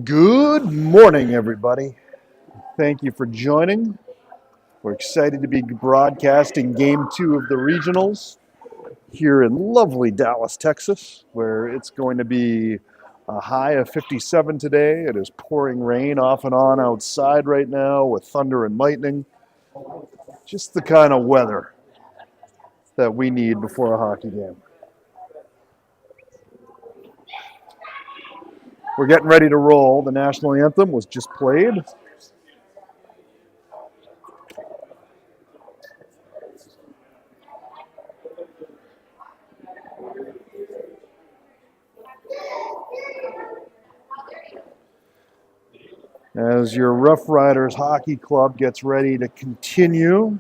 Good morning, everybody. Thank you for joining. We're excited to be broadcasting game two of the regionals here in lovely Dallas, Texas, where it's going to be a high of 57 today. It is pouring rain off and on outside right now with thunder and lightning. Just the kind of weather that we need before a hockey game. We're getting ready to roll. The national anthem was just played. As your Rough Riders Hockey Club gets ready to continue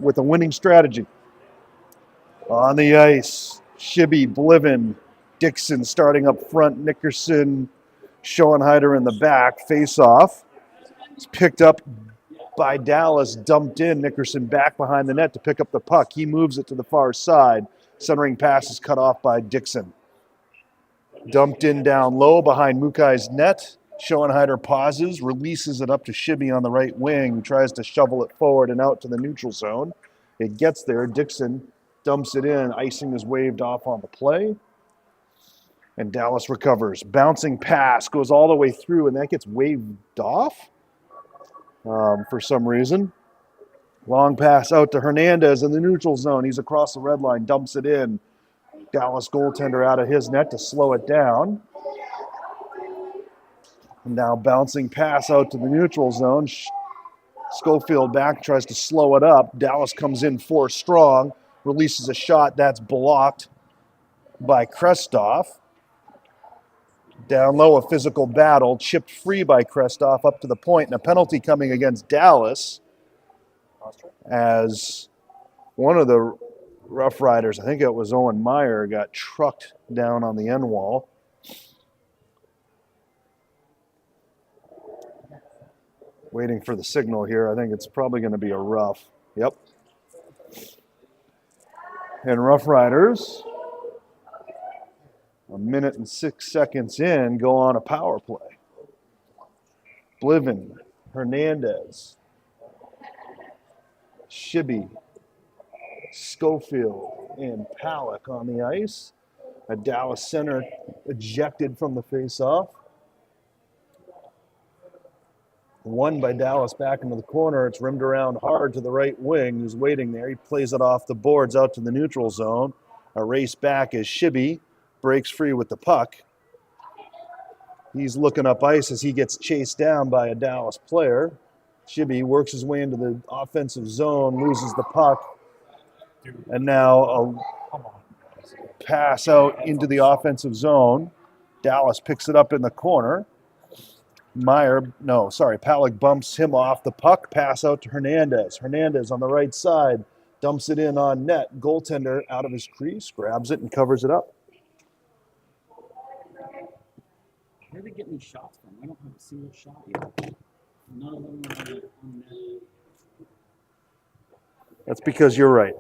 with a winning strategy. On the ice, Shibby, Bliven, Dixon starting up front, Nickerson, Schoenheider in the back, face-off. It's picked up by Dallas, dumped in, Nickerson back behind the net to pick up the puck. He moves it to the far side. Centering pass is cut off by Dixon. Dumped in down low behind Mukai's net. Schoenheider pauses, releases it up to Shibby on the right wing, tries to shovel it forward and out to the neutral zone. It gets there. Dixon dumps it in. Icing is waved off on the play. And Dallas recovers. Bouncing pass goes all the way through, and that gets waved off for some reason. Long pass out to Hernandez in the neutral zone. He's across the red line, dumps it in. Dallas goaltender out of his net to slow it down. And now bouncing pass out to the neutral zone. Schofield back, tries to slow it up. Dallas comes in 4 strong, releases a shot that's blocked by Krestoff. Down low, a physical battle, chipped free by Krestoff up to the point, and a penalty coming against Dallas as one of the Rough Riders, I think it was Owen Meyer, got trucked down on the end wall. Waiting for the signal here. I think it's probably going to be a rough. Yep. And Rough Riders, a minute and 6 seconds in, go on a power play. Bliven, Hernandez, Shibby, Schofield, and Palak on the ice. A Dallas center ejected from the faceoff. Won by Dallas back into the corner. It's rimmed around hard to the right wing, who's waiting there. He plays it off the boards out to the neutral zone. A race back as Shibby breaks free with the puck. He's looking up ice as he gets chased down by a Dallas player. Shibby works his way into the offensive zone, loses the puck, and now a pass out into the offensive zone. Dallas picks it up in the corner. Palak bumps him off the puck, pass out to Hernandez. Hernandez on the right side, dumps it in on net. Goaltender out of his crease, grabs it and covers it up. Where are they getting these shots from? I don't have a single shot yet. None of them are on net. That's because you're right.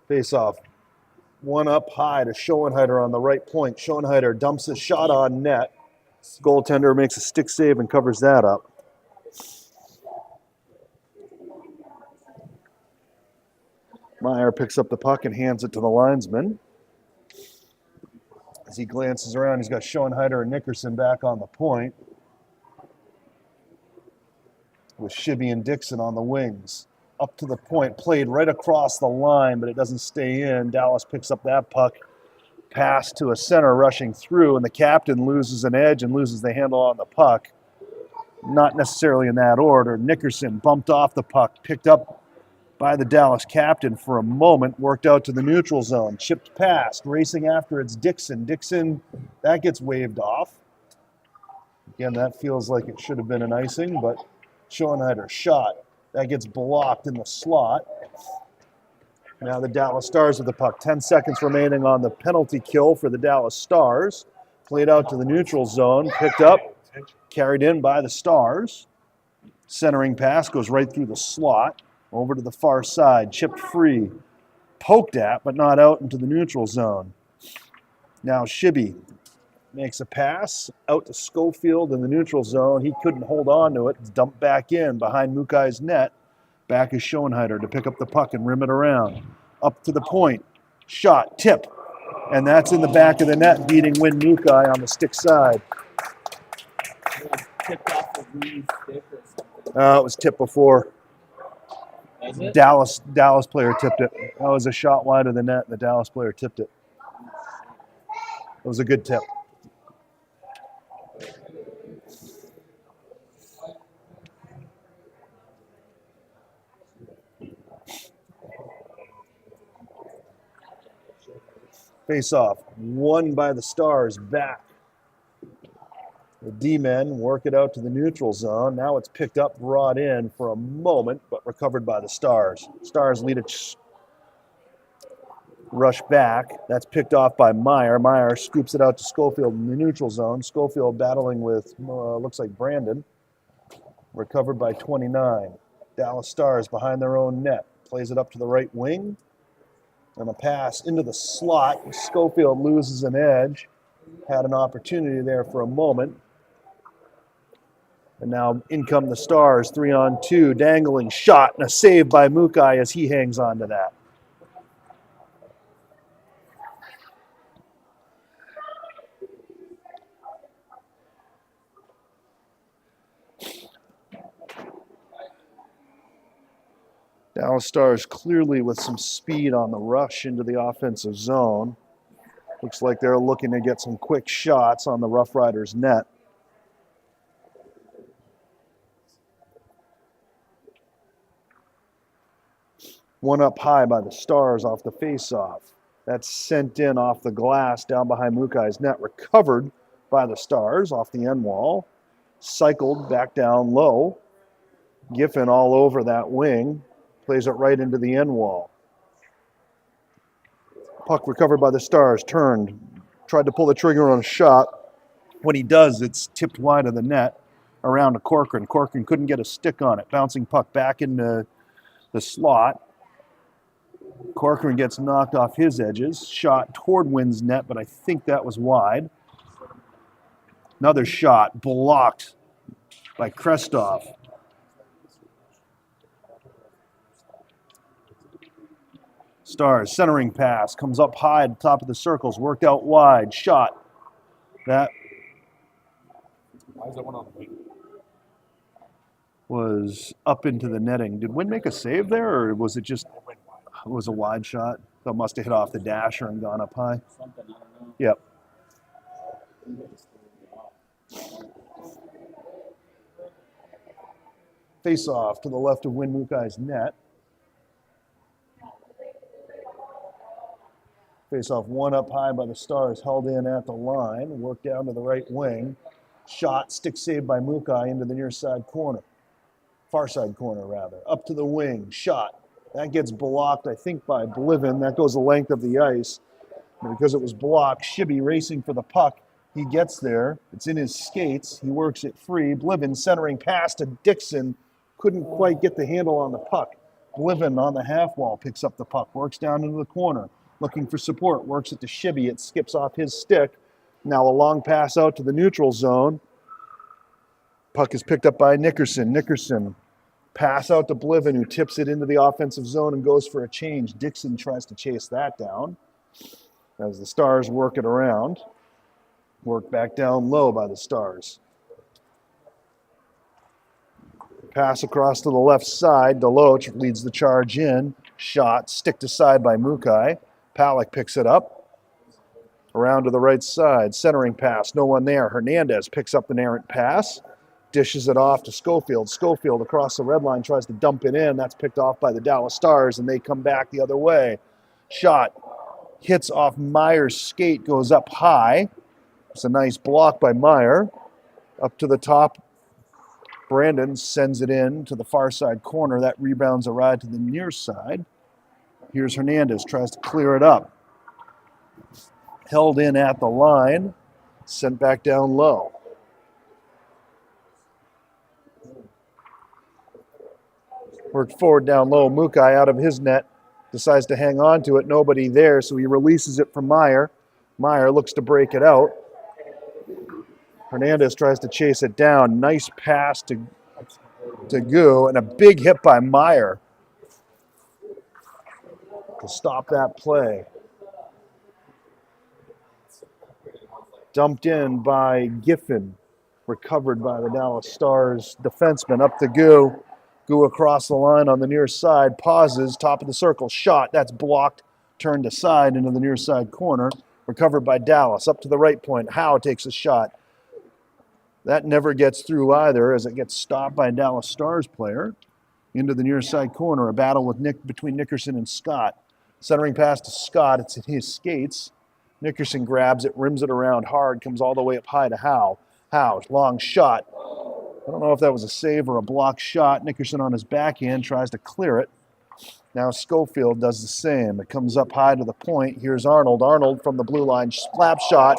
Face off. One up high to Schoenheider on the right point. Schoenheider dumps a shot on net. Goaltender makes a stick save and covers that up. Meyer picks up the puck and hands it to the linesman. As he glances around, he's got Schoenheider and Nickerson back on the point, with Shibby and Dixon on the wings. Up to the point, played right across the line, but it doesn't stay in. Dallas picks up that puck, pass to a center rushing through, and the captain loses an edge and loses the handle on the puck. Not necessarily in that order. Nickerson bumped off the puck, picked up by the Dallas captain for a moment, worked out to the neutral zone, chipped past, racing after it's Dixon. Dixon, that gets waved off. Again, that feels like it should have been an icing, but Schoenheider shot. That gets blocked in the slot. Now the Dallas Stars with the puck. 10 seconds remaining on the penalty kill for the Dallas Stars. Played out to the neutral zone. Picked up Carried in by the Stars. Centering pass goes right through the slot. Over to the far side. Chipped free. Poked at, but not out into the neutral zone. Now Shibby makes a pass out to Schofield in the neutral zone. He couldn't hold on to it. It's dumped back in behind Mukai's net. Back is Schoenheider to pick up the puck and rim it around. Up to the point. Shot, tip. And that's in the back of the net, beating Win Mukai on the stick side. It was tipped off the green stick or something. It was tipped before. Was it? Dallas player tipped it. That was a shot wide of the net. The Dallas player tipped it. It was a good tip. Face off, won by the Stars back. The D-men work it out to the neutral zone. Now it's picked up, brought in for a moment, but recovered by the Stars. Stars lead a rush back. That's picked off by Meyer. Meyer scoops it out to Schofield in the neutral zone. Schofield battling with, looks like Brandon. Recovered by 29. Dallas Stars behind their own net. Plays it up to the right wing. And a pass into the slot. Schofield loses an edge. Had an opportunity there for a moment. And now in come the Stars, 3-on-2, dangling shot and a save by Mukai as he hangs on to that. Dallas Stars clearly with some speed on the rush into the offensive zone. Looks like they're looking to get some quick shots on the Rough Riders' net. One up high by the Stars off the face-off. That's sent in off the glass down behind Mukai's net. Recovered by the Stars off the end wall. Cycled back down low. Giffen all over that wing. Plays it right into the end wall. Puck recovered by the Stars. Turned. Tried to pull the trigger on a shot. When he does, it's tipped wide of the net around to Corcoran. Corcoran couldn't get a stick on it. Bouncing puck back into the slot. Corcoran gets knocked off his edges. Shot toward Wynn's net, but I think that was wide. Another shot blocked by Krestov. Stars, centering pass, comes up high at the top of the circles, worked out wide, shot. That was up into the netting. Did Wynn make a save there, or was it just, it was a wide shot? That must have hit off the dasher and gone up high. Something, I don't know. Yep. Face off to the left of Win Mukai's net. Face off one up high by the Stars, held in at the line, worked down to the right wing. Shot, stick saved by Mukai into the near side corner. Far side corner, rather. Up to the wing, shot. That gets blocked, I think, by Bliven. That goes the length of the ice. And because it was blocked, Shibby racing for the puck. He gets there. It's in his skates. He works it free. Bliven centering pass to Dixon. Couldn't quite get the handle on the puck. Bliven on the half wall picks up the puck, works down into the corner. Looking for support, works it to Shibby. It skips off his stick. Now a long pass out to the neutral zone. Puck is picked up by Nickerson. Nickerson pass out to Bliven, who tips it into the offensive zone and goes for a change. Dixon tries to chase that down as the Stars work it around. Worked back down low by the Stars. Pass across to the left side. Deloach leads the charge in. Shot, stick to side by Mukai. Palick picks it up. Around to the right side. Centering pass, no one there. Hernandez picks up an errant pass. Dishes it off to Schofield. Schofield across the red line tries to dump it in. That's picked off by the Dallas Stars, and they come back the other way. Shot hits off Meyer's skate, goes up high. It's a nice block by Meyer. Up to the top. Brandon sends it in to the far side corner. That rebounds a ride to the near side. Here's Hernandez, tries to clear it up. Held in at the line, sent back down low. Worked forward down low. Mukai out of his net. Decides to hang on to it. Nobody there, so he releases it from Meyer. Meyer looks to break it out. Hernandez tries to chase it down. Nice pass to Gu, and a big hit by Meyer to stop that play. Dumped in by Giffen. Recovered by the Dallas Stars defenseman. Up to Gu. Gu across the line on the near side. Pauses. Top of the circle. Shot. That's blocked. Turned aside into the near side corner. Recovered by Dallas. Up to the right point. Howe takes a shot. That never gets through either as it gets stopped by a Dallas Stars player. Into the near side corner. A battle between Nickerson and Scott. Centering pass to Scott. It's at his skates. Nickerson grabs it, rims it around hard, comes all the way up high to Howe. Howe, long shot. I don't know if that was a save or a block shot. Nickerson on his backhand tries to clear it. Now Schofield does the same. It comes up high to the point. Here's Arnold. Arnold from the blue line, slap shot,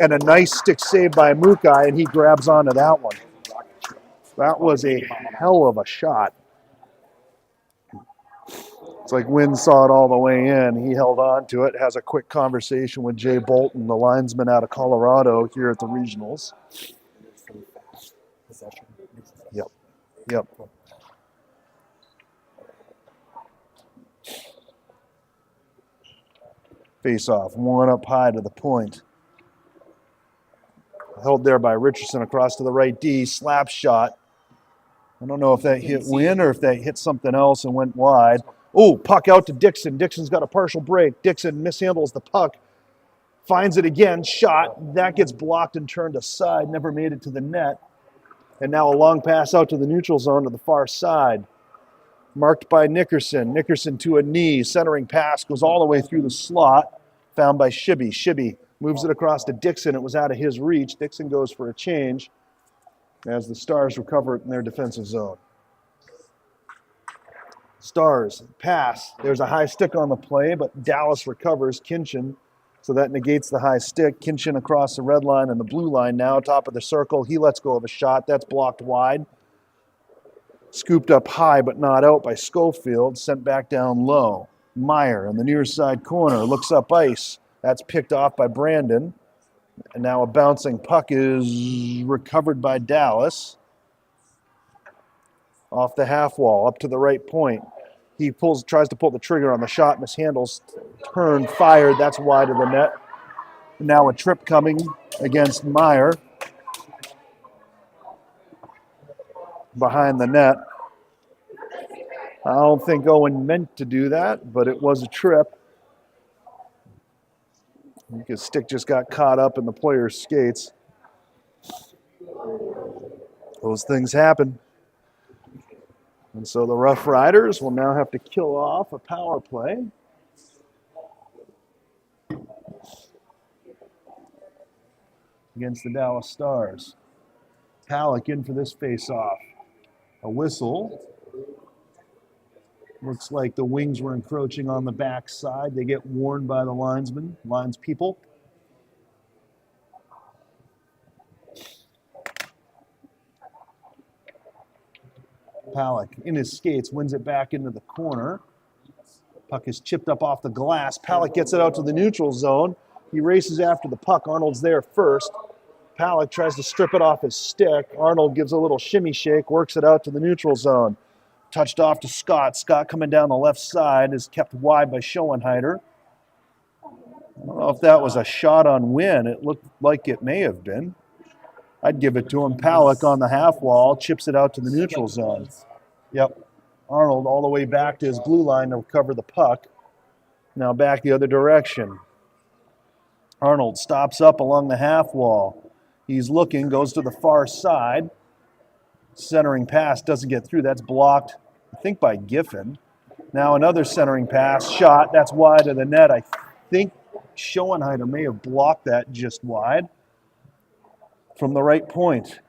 and a nice stick save by Mukai, and he grabs onto that one. That was a hell of a shot. It's like Wynn saw it all the way in. He held on to it, has a quick conversation with Jay Bolton, the linesman out of Colorado here at the regionals. Yep. Face off, one up high to the point. Held there by Richardson across to the right D, slap shot. I don't know if that hit Wynn or if that hit something else and went wide. Oh, puck out to Dixon. Dixon's got a partial break. Dixon mishandles the puck. Finds it again. Shot. That gets blocked and turned aside. Never made it to the net. And now a long pass out to the neutral zone to the far side. Marked by Nickerson. Nickerson to a knee. Centering pass goes all the way through the slot. Found by Shibby. Shibby moves it across to Dixon. It was out of his reach. Dixon goes for a change as the Stars recover it in their defensive zone. Stars, pass. There's a high stick on the play, but Dallas recovers. Kinchin, so that negates the high stick. Kinchin across the red line and the blue line now, top of the circle. He lets go of a shot. That's blocked wide. Scooped up high, but not out by Schofield. Sent back down low. Meyer in the near side corner looks up ice. That's picked off by Brandon. And now a bouncing puck is recovered by Dallas. Off the half wall, up to the right point. He tries to pull the trigger on the shot, mishandles, turned, fired. That's wide of the net. Now a trip coming against Meyer. Behind the net. I don't think Owen meant to do that, but it was a trip. I think his stick just got caught up in the player's skates. Those things happen. And so the Rough Riders will now have to kill off a power play. Against the Dallas Stars. Halleck in for this face-off. A whistle. Looks like the Wings were encroaching on the backside. They get warned by the linespeople. Halleck in his skates, wins it back into the corner. Puck is chipped up off the glass. Halleck gets it out to the neutral zone. He races after the puck. Arnold's there first. Halleck tries to strip it off his stick. Arnold gives a little shimmy shake, works it out to the neutral zone. Touched off to Scott. Scott coming down the left side is kept wide by Schoenheider. I don't know if that was a shot on Wynn. It looked like it may have been. I'd give it to him. Halleck on the half wall, chips it out to the neutral zone. Yep. Arnold all the way back to his blue line to recover the puck. Now back the other direction. Arnold stops up along the half wall. He's looking, goes to the far side. Centering pass doesn't get through. That's blocked, I think, by Giffen. Now another centering pass, shot. That's wide of the net. I think Schoenheider may have blocked that just wide from the right point.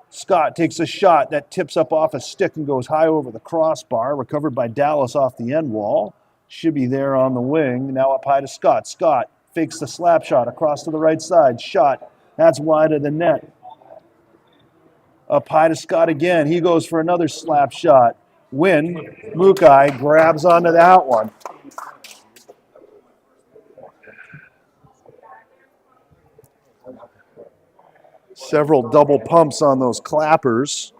Scott takes a shot that tips up off a stick and goes high over the crossbar, recovered by Dallas off the end wall. Should be there on the wing. Now up high to Scott. Scott fakes the slap shot across to the right side. Shot. That's wide of the net. Up high to Scott again. He goes for another slap shot. Win, Mukai grabs onto that one. Several double pumps on those clappers.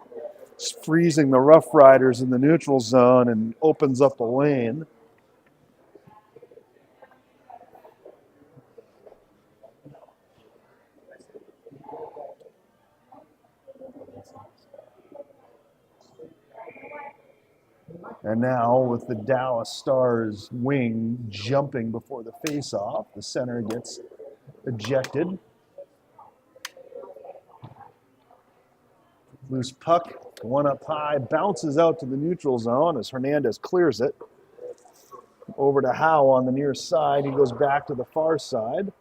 It's freezing the Rough Riders in the neutral zone and opens up the lane. And now with the Dallas Stars wing jumping before the faceoff, the center gets ejected. Loose puck, one up high, bounces out to the neutral zone as Hernandez clears it. Over to Howe on the near side. He goes back to the far side.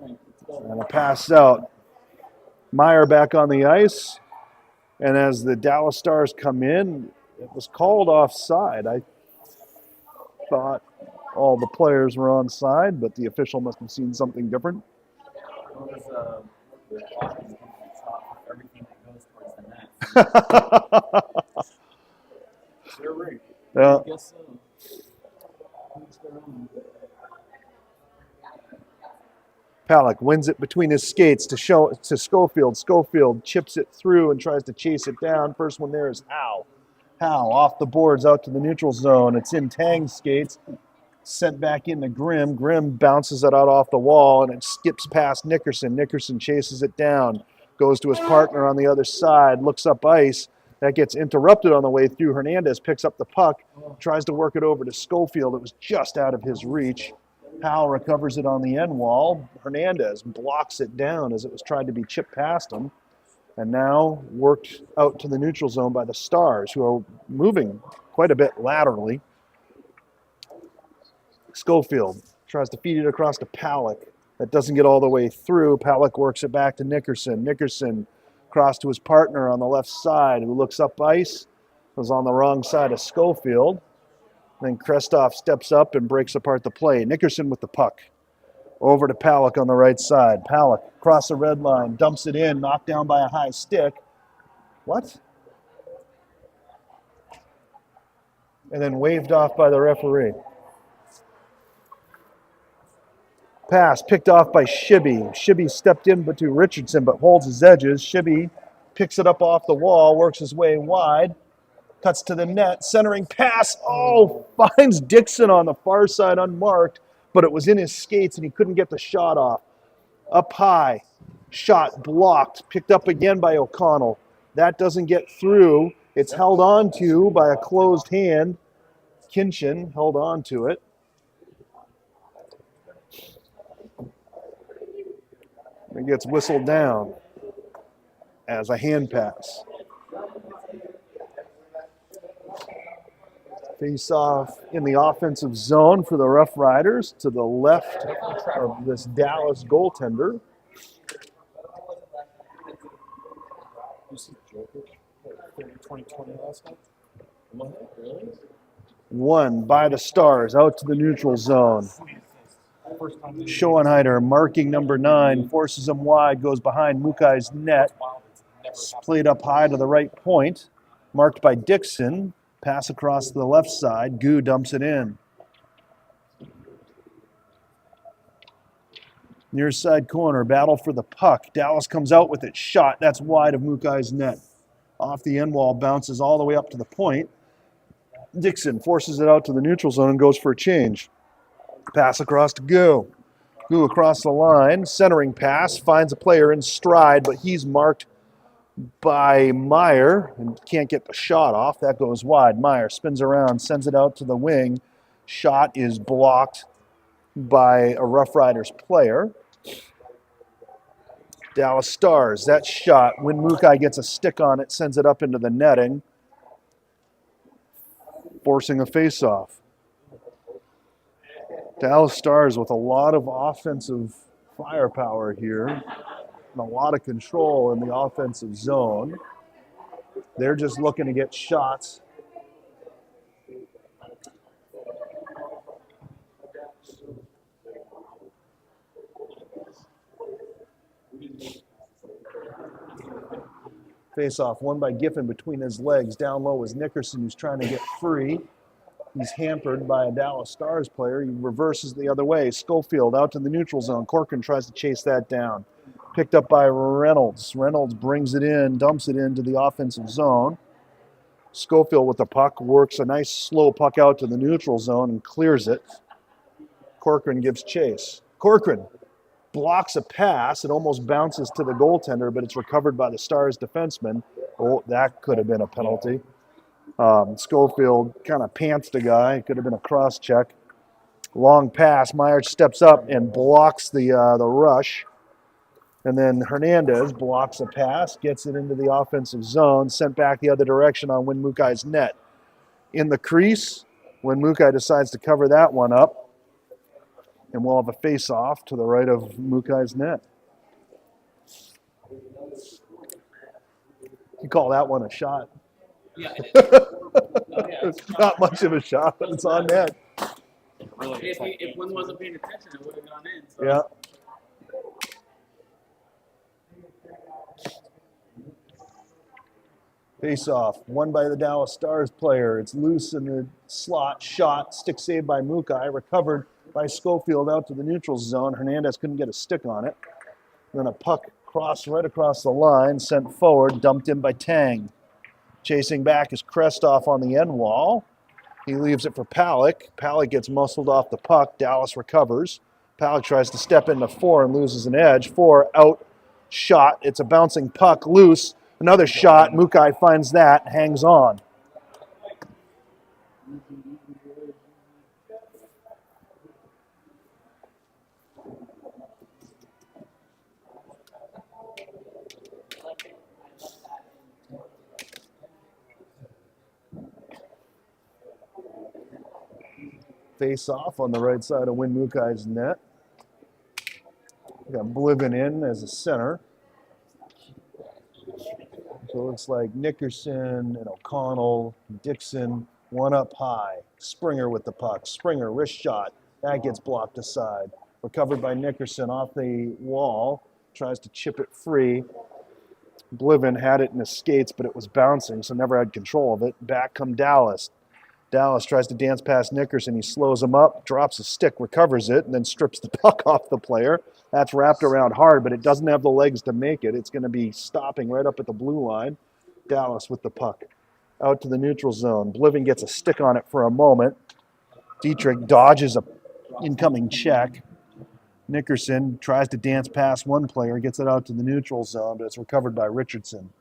And a pass out. Meyer back on the ice. And as the Dallas Stars come in, it was called offside. I thought all the players were on side, but the official must have seen something different. Everything that goes towards the net. They're right. Yeah. I guess so. Each their own. Palak wins it between his skates to Schofield. Schofield chips it through and tries to chase it down. First one there is Howe. Howe off the boards out to the neutral zone. It's in Tang's skates. Sent back into Grimm. Grimm bounces it out off the wall and it skips past Nickerson. Nickerson chases it down. Goes to his partner on the other side. Looks up ice. That gets interrupted on the way through. Hernandez picks up the puck. Tries to work it over to Schofield. It was just out of his reach. Howe recovers it on the end wall. Hernandez blocks it down as it was tried to be chipped past him. And now worked out to the neutral zone by the Stars, who are moving quite a bit laterally. Schofield tries to feed it across to Palak. That doesn't get all the way through. Palak works it back to Nickerson. Nickerson across to his partner on the left side, who looks up ice. Was on the wrong side of Schofield. Then Krestov steps up and breaks apart the play. Nickerson with the puck. Over to Palak on the right side. Palak across the red line, dumps it in, knocked down by a high stick. What? And then waved off by the referee. Pass picked off by Shibby. Shibby stepped in to Richardson, but holds his edges. Shibby picks it up off the wall, works his way wide. Cuts to the net, centering pass. Oh, finds Dixon on the far side unmarked, but it was in his skates and he couldn't get the shot off. Up high, shot blocked, picked up again by O'Connell. That doesn't get through. It's held on to by a closed hand. Kinchin held on to it. It gets whistled down as a hand pass. Face off in the offensive zone for the Rough Riders to the left of this Dallas goaltender. You see Jokic 2020 last night? Really? Won by the Stars out to the neutral zone. Schoenheider marking number 9, forces him wide, goes behind Mukai's net. Played up high to the right point, marked by Dixon. Pass across to the left side. Gu dumps it in. Near side corner, battle for the puck. Dallas comes out with it. Shot. That's wide of Mukai's net. Off the end wall, bounces all the way up to the point. Dixon forces it out to the neutral zone and goes for a change. Pass across to Gu. Gu across the line. Centering pass. Finds a player in stride, but he's marked by Meyer and can't get the shot off. That goes wide. Meyer spins around, sends it out to the wing. Shot is blocked by a Rough Riders player. Dallas Stars, that shot, when Mukai gets a stick on it, sends it up into the netting, forcing a face-off. Dallas Stars with a lot of offensive firepower here and a lot of control in the offensive zone. They're just looking to get shots. Face-off won by Giffen between his legs. Down low was Nickerson, who's trying to get free. He's hampered by a Dallas Stars player. He reverses the other way. Schofield out to the neutral zone. Corcoran tries to chase that down. Picked up by Reynolds. Reynolds brings it in, dumps it into the offensive zone. Schofield with the puck works a nice slow puck out to the neutral zone and clears it. Corcoran gives chase. Corcoran blocks a pass. It almost bounces to the goaltender, but it's recovered by the Stars defenseman. Oh, that could have been a penalty. Schofield kind of pants the guy. It could have been a cross check. Long pass. Myers steps up and blocks the rush. And then Hernandez blocks a pass, gets it into the offensive zone, sent back the other direction on Winmukai's net. In the crease, Winmukai decides to cover that one up. And we'll have a face-off to the right of Mukai's net. You call that one a shot? Yeah. It's not much of a shot, but it's on net. Really, if one wasn't paying attention, it would have gone in. So. Yeah. Face-off, won by the Dallas Stars player. It's loose in the slot, shot, stick saved by Mukai, recovered by Schofield out to the neutral zone. Hernandez couldn't get a stick on it. Then a puck crossed right across the line, sent forward, dumped in by Tang. Chasing back is Krestoff on the end wall. He leaves it for Palick. Palick gets muscled off the puck. Dallas recovers. Palick tries to step into 4 and loses an edge. 4 out, shot. It's a bouncing puck, loose. Another shot. Mukai finds that, hangs on. Face off on the right side of Winmukai's net. We got Bliven in as a center. So it looks like Nickerson and O'Connell, Dixon, one up high. Springer with the puck. Springer, wrist shot. That gets blocked aside. Recovered by Nickerson off the wall. Tries to chip it free. Bliven had it in his skates, but it was bouncing, so never had control of it. Back come Dallas. Dallas tries to dance past Nickerson. He slows him up, drops a stick, recovers it, and then strips the puck off the player. That's wrapped around hard, but it doesn't have the legs to make it. It's going to be stopping right up at the blue line. Dallas with the puck out to the neutral zone. Bliven gets a stick on it for a moment. Dietrich dodges a incoming check. Nickerson tries to dance past one player, gets it out to the neutral zone, but it's recovered by Richardson.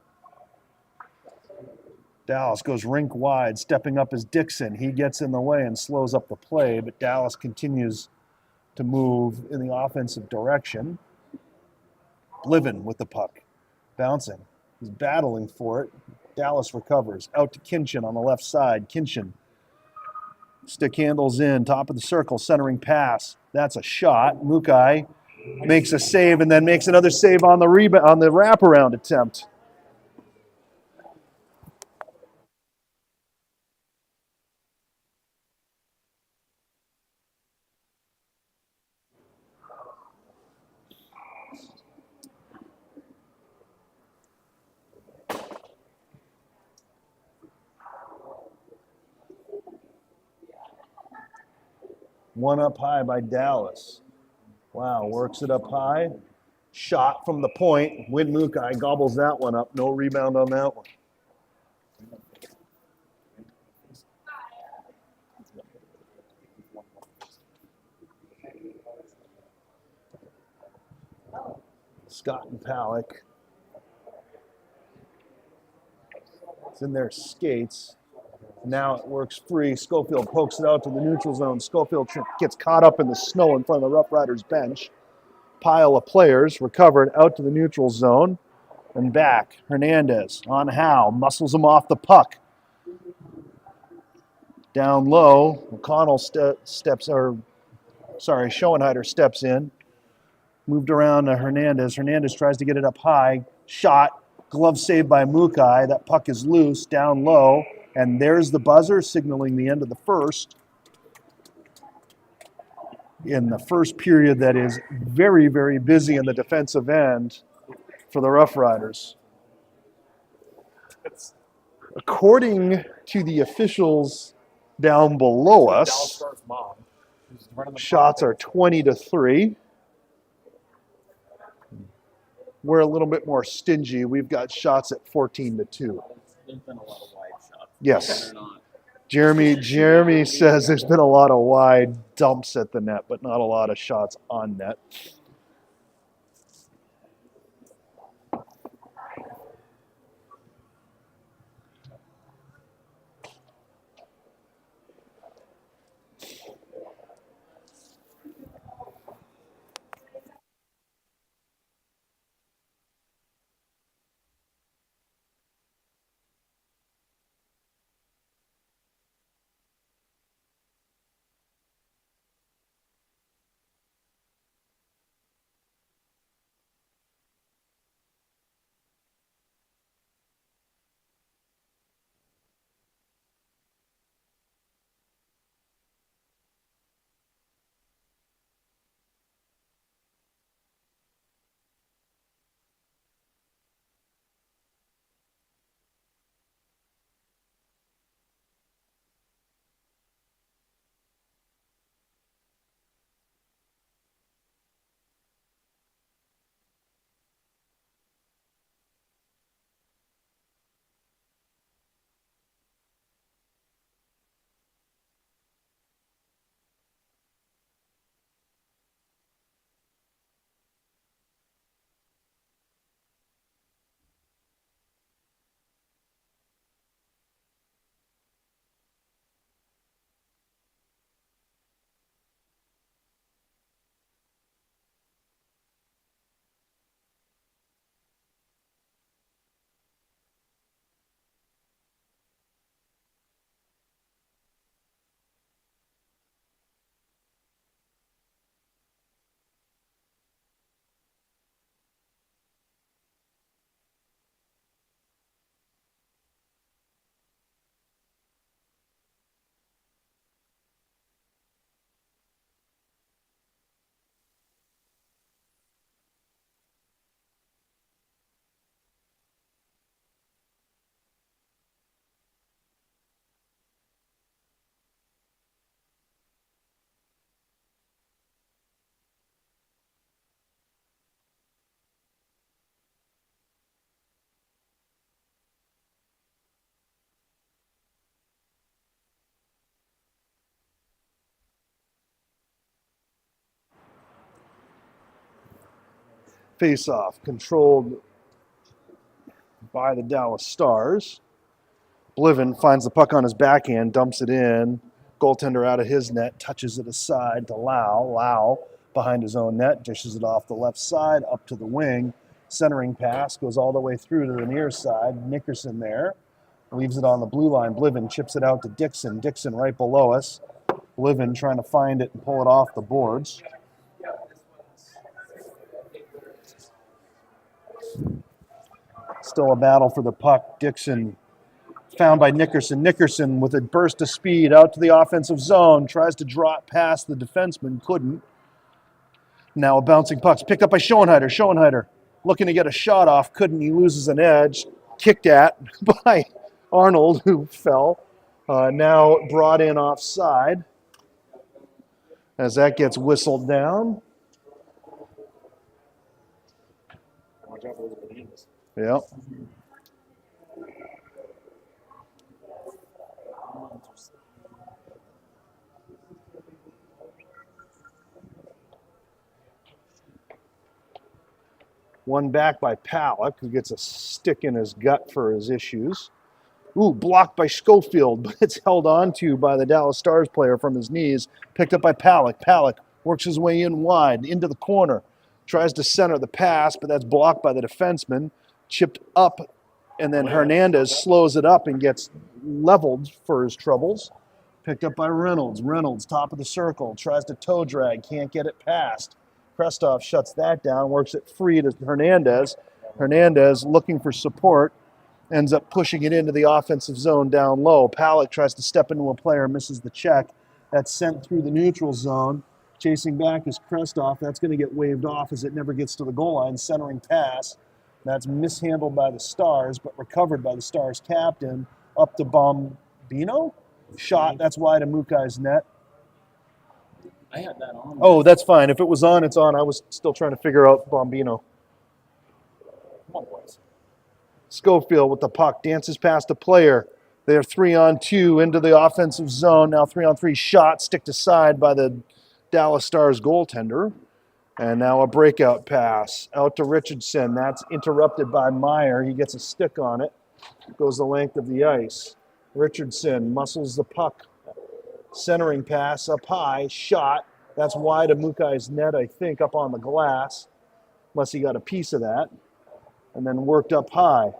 Dallas goes rink wide, stepping up as Dixon. He gets in the way and slows up the play, but Dallas continues to move in the offensive direction. Bliven with the puck, bouncing. He's battling for it. Dallas recovers. Out to Kinchin on the left side. Kinchin. Stick handles in, top of the circle, centering pass. That's a shot. Mukai makes a save and then makes another save on the wraparound attempt. One up high by Dallas. Wow, works it up high. Shot from the point. Winmukai gobbles that one up. No rebound on that one. Scott and Palick. It's in their skates. Now it works free. Schofield pokes it out to the neutral zone. Schofield gets caught up in the snow in front of the Rough Riders bench. Pile of players recovered out to the neutral zone and back. Hernandez on Howe, muscles him off the puck. Down low, O'Connell Schoenheider steps in. Moved around to Hernandez. Hernandez tries to get it up high. Shot, glove saved by Mukai. That puck is loose, down low. And there's the buzzer signaling the end of the first. In the first period that is very, very busy in the defensive end for the Rough Riders. According to the officials down below Dallas us, Stars mom, who's running the shots are podcast. 20-3. We're a little bit more stingy. We've got shots at 14-2. There's been a lot of wide shots. Yes. They're not. Jeremy says there's been a lot of wide dumps at the net, but not a lot of shots on net. Face-off controlled by the Dallas Stars. Bliven finds the puck on his backhand, dumps it in. Goaltender out of his net, touches it aside to Lau. Lau behind his own net, dishes it off the left side, up to the wing. Centering pass goes all the way through to the near side. Nickerson there. Leaves it on the blue line. Bliven chips it out to Dixon. Dixon right below us. Bliven trying to find it and pull it off the boards. Still a battle for the puck. Dixon found by Nickerson. Nickerson with a burst of speed out to the offensive zone. Tries to draw it past the defenseman. Couldn't. Now a bouncing puck's picked up by Schoenheider. Schoenheider looking to get a shot off. Couldn't. He loses an edge. Kicked at by Arnold, who fell. Now brought in offside. As that gets whistled down. Watch out for those bananas. Yep. One back by Palak, who gets a stick in his gut for his issues. Ooh, blocked by Schofield, but it's held on to by the Dallas Stars player from his knees. Picked up by Palak. Palak works his way in wide, into the corner. Tries to center the pass, but that's blocked by the defenseman. Chipped up, and then Hernandez slows it up and gets leveled for his troubles. Picked up by Reynolds. Reynolds, top of the circle, tries to toe drag, can't get it past. Krestov shuts that down, works it free to Hernandez. Hernandez, looking for support, ends up pushing it into the offensive zone down low. Palak tries to step into a player, misses the check. That's sent through the neutral zone. Chasing back is Krestov. That's going to get waved off as it never gets to the goal line. Centering pass That's mishandled by the Stars, but recovered by the Stars captain. Up to Bombino. Shot. That's wide of Mukai's net. I had that on. Oh, that's fine. If it was on, it's on. I was still trying to figure out Bombino. Come on, boys. Schofield with the puck dances past a player. They're 3-on-2 into the offensive zone. Now 3-on-3 shot sticked aside by the Dallas Stars goaltender. And now a breakout pass out to Richardson. That's interrupted by Meyer. He gets a stick on it. Goes the length of the ice. Richardson muscles the puck. Centering pass up high. Shot. That's wide of Mukai's net, I think, up on the glass. Unless he got a piece of that. And then worked up high.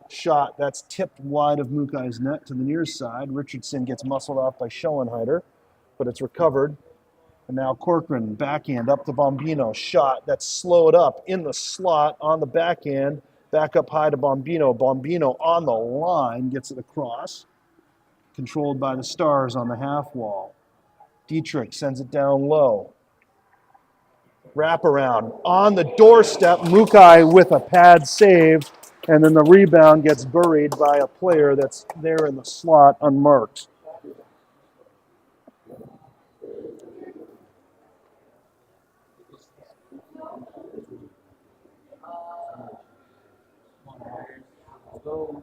Shot. That's tipped wide of Mukai's net to the near side. Richardson gets muscled off by Schoenheider, but it's recovered. And now Corcoran, backhand up to Bombino. Shot. That's slowed up in the slot on the backhand. Back up high to Bombino. Bombino on the line gets it across. Controlled by the Stars on the half wall. Dietrich sends it down low. Wraparound on the doorstep. Mukai with a pad save. And then the rebound gets buried by a player that's there in the slot unmarked. Go.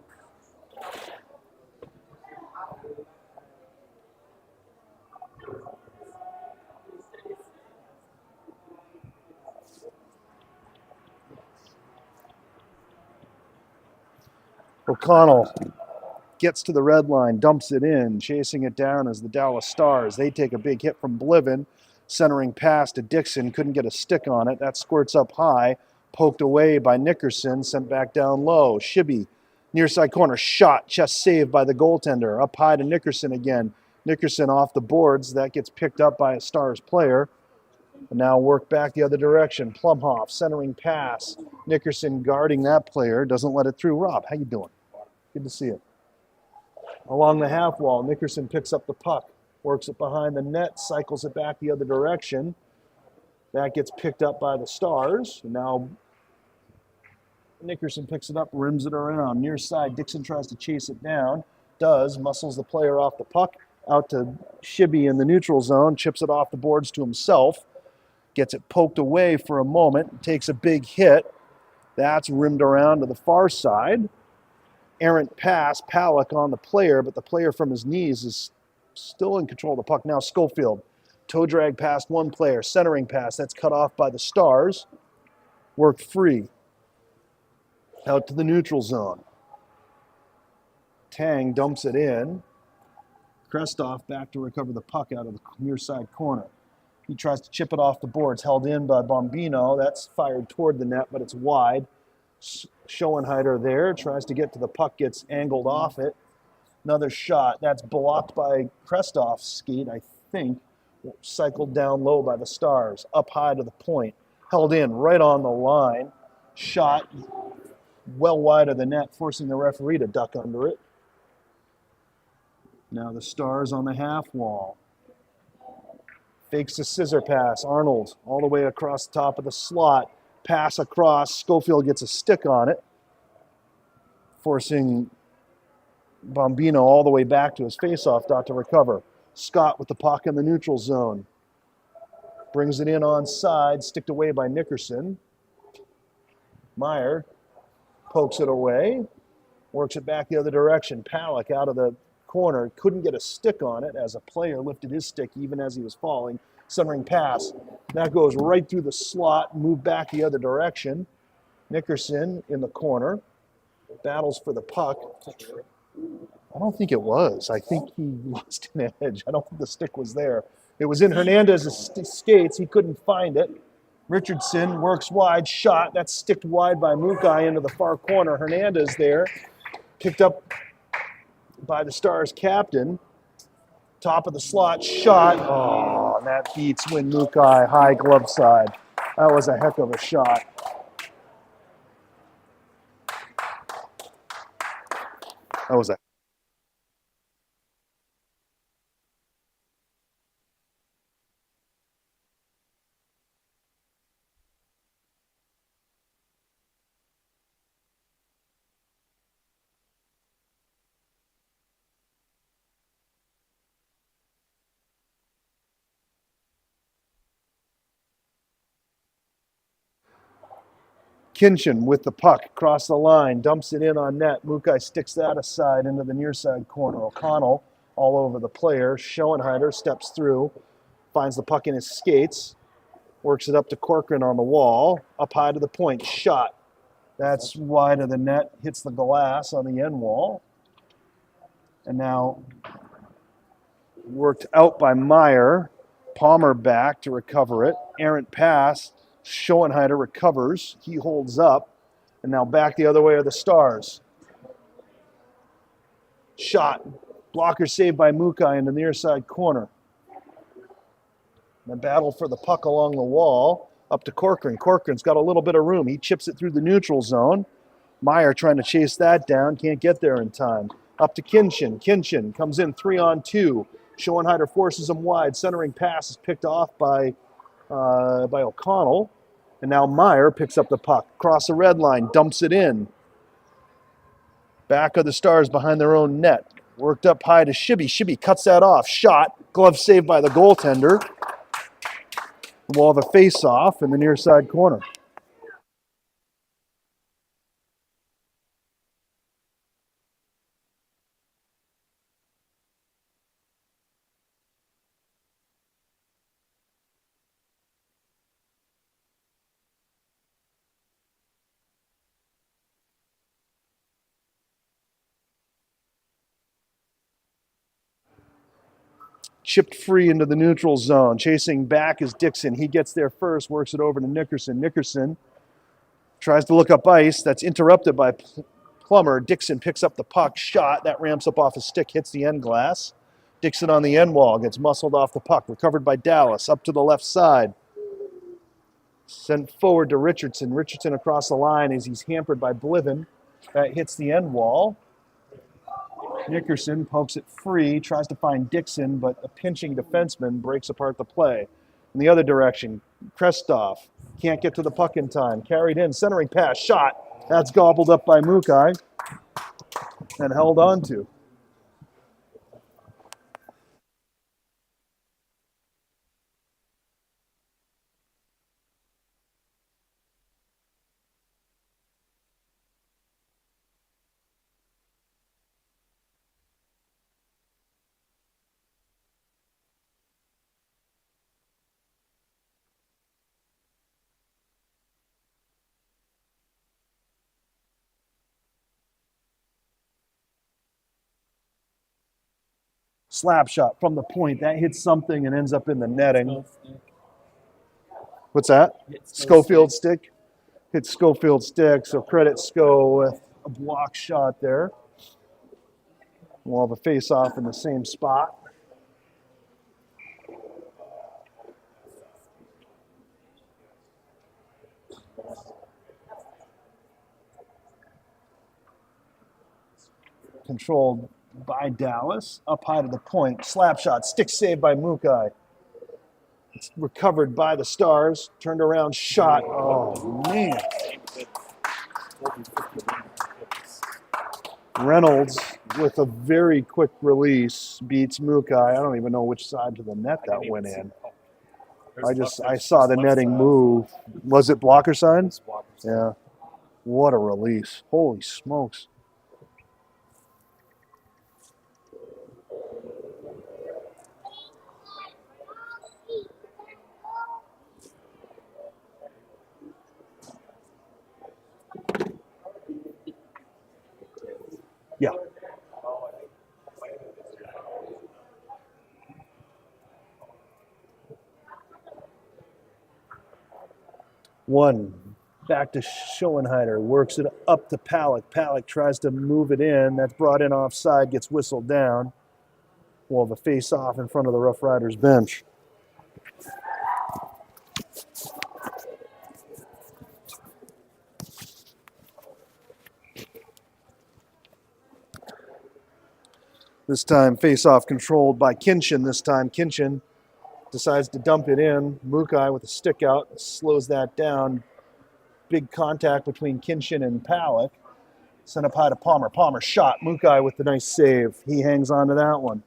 O'Connell gets to the red line, dumps it in, chasing it down as the Dallas Stars. They take a big hit from Bliven, centering pass to Dixon, couldn't get a stick on it. That squirts up high, poked away by Nickerson, sent back down low. Shibby, near side corner, shot, chest saved by the goaltender. Up high to Nickerson again. Nickerson off the boards, that gets picked up by a Stars player. And now work back the other direction. Plumhoff, centering pass. Nickerson guarding that player, doesn't let it through. Rob, how you doing? Good to see you. Along the half wall, Nickerson picks up the puck, works it behind the net, cycles it back the other direction. That gets picked up by the Stars. And now Nickerson picks it up, rims it around. Near side, Dixon tries to chase it down. Does, muscles the player off the puck, out to Shibby in the neutral zone, chips it off the boards to himself. Gets it poked away for a moment, takes a big hit. That's rimmed around to the far side. Errant pass, Palak on the player, but the player from his knees is still in control of the puck. Now Schofield, toe drag past one player, centering pass, that's cut off by the Stars. Worked free. Out to the neutral zone. Tang dumps it in. Krestoff back to recover the puck out of the near side corner. He tries to chip it off the boards, held in by Bombino. That's fired toward the net, but it's wide. Schoenheider there, tries to get to the puck, gets angled off it. Another shot. That's blocked by Krestoff's skate, I think. Cycled down low by the Stars. Up high to the point. Held in right on the line. Shot well wide of the net, forcing the referee to duck under it. Now the Stars on the half wall. Fakes a scissor pass. Arnold all the way across the top of the slot. Pass across. Schofield gets a stick on it, forcing Bombino all the way back to his faceoff dot to recover. Scott with the puck in the neutral zone. Brings it in onside, sticked away by Nickerson. Meyer pokes it away, works it back the other direction. Palak out of the corner, couldn't get a stick on it as a player lifted his stick even as he was falling. Centering pass. That goes right through the slot, moved back the other direction. Nickerson in the corner, battles for the puck. I don't think it was. I think he lost an edge. I don't think the stick was there. It was in Hernandez's skates. He couldn't find it. Richardson works wide, shot. That's sticked wide by Mukai into the far corner. Hernandez there, picked up by the Stars captain. Top of the slot, shot. Oh, and that beats Win Mukai, high glove side. That was a heck of a shot. That was a Kinchin with the puck, across the line, dumps it in on net. Mukai sticks that aside into the near side corner. O'Connell all over the player. Schoenheider steps through, finds the puck in his skates, works it up to Corcoran on the wall, up high to the point, shot. That's wide of the net, hits the glass on the end wall. And now worked out by Meyer. Palmer back to recover it. Errant pass. Schoenheider recovers. He holds up. And now back the other way are the Stars. Shot. Blocker saved by Mukai in the near side corner. The battle for the puck along the wall. Up to Corcoran. Corcoran's got a little bit of room. He chips it through the neutral zone. Meyer trying to chase that down. Can't get there in time. Up to Kinchin. Kinchin comes in 3-on-2. Schoenheider forces him wide. Centering pass is picked off by O'Connell. And now Meyer picks up the puck. Across the red line. Dumps it in. Back of the Stars behind their own net. Worked up high to Shibby. Shibby cuts that off. Shot. Glove saved by the goaltender. We'll have a face-off in the near side corner. Chipped free into the neutral zone. Chasing back is Dixon. He gets there first, works it over to Nickerson. Nickerson tries to look up ice. That's interrupted by Plummer. Dixon picks up the puck. Shot. That ramps up off his stick, hits the end glass. Dixon on the end wall, gets muscled off the puck. Recovered by Dallas. Up to the left side. Sent forward to Richardson. Richardson across the line as he's hampered by Bliven. That hits the end wall. Nickerson pokes it free, tries to find Dixon, but a pinching defenseman breaks apart the play. In the other direction, Krestov can't get to the puck in time. Carried in, centering pass, shot. That's gobbled up by Mukai and held on to. Slap shot from the point. That hits something and ends up in the netting. What's that? Schofield stick. Hits Schofield stick, so credit Sco with a block shot there. We'll have a face-off in the same spot. Controlled by Dallas, up high to the point. Slap shot, stick saved by Mukai. It's recovered by the Stars. Turned around, shot. Oh, man. Reynolds, with a very quick release, beats Mukai. I don't even know which side to the net that went in. I saw the netting move. Was it blocker side? Yeah. What a release. Holy smokes. Yeah. One. Back to Schoenheider. Works it up to Palak. Palak tries to move it in. That's brought in offside. Gets whistled down. We'll have a face-off in front of the Rough Riders bench. This time, face-off controlled by Kinchin. This time, Kinchin decides to dump it in. Mukai with a stick out slows that down. Big contact between Kinchin and Palak. Sent up high to Palmer. Palmer shot. Mukai with the nice save. He hangs on to that one.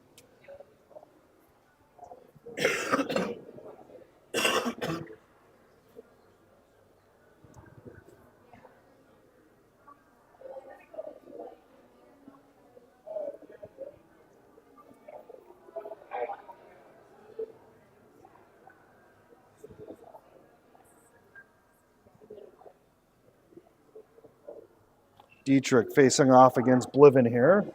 Dietrich facing off against Bliven here.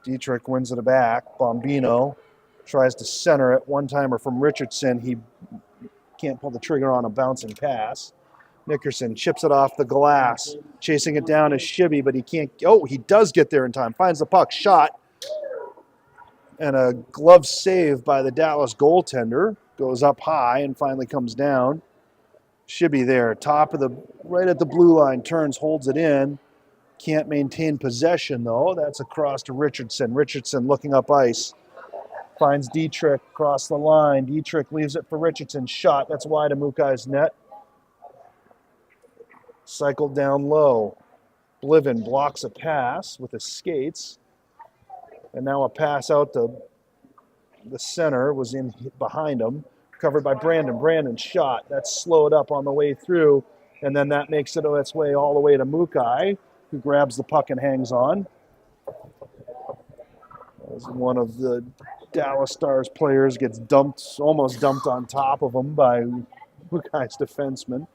Dietrich wins it back. Bombino tries to center it. One-timer from Richardson. He can't pull the trigger on a bouncing pass. Nickerson chips it off the glass. Chasing it down is Shibby, but he can't. Oh, he does get there in time. Finds the puck. Shot. And a glove save by the Dallas goaltender. Goes up high and finally comes down. Shibby there. Top of the, right at the blue line. Turns, holds it in. Can't maintain possession, though. That's across to Richardson. Richardson looking up ice. Finds Dietrich across the line. Dietrich leaves it for Richardson. Shot. That's wide of Mukai's net. Cycled down low. Bliven blocks a pass with his skates. And now a pass out to the center was in behind him. Covered by Brandon. Brandon shot. That's slowed up on the way through. And then that makes it its way all the way to Mukai, who grabs the puck and hangs on. As one of the Dallas Stars players gets dumped, almost dumped on top of him by Mukai's defenseman.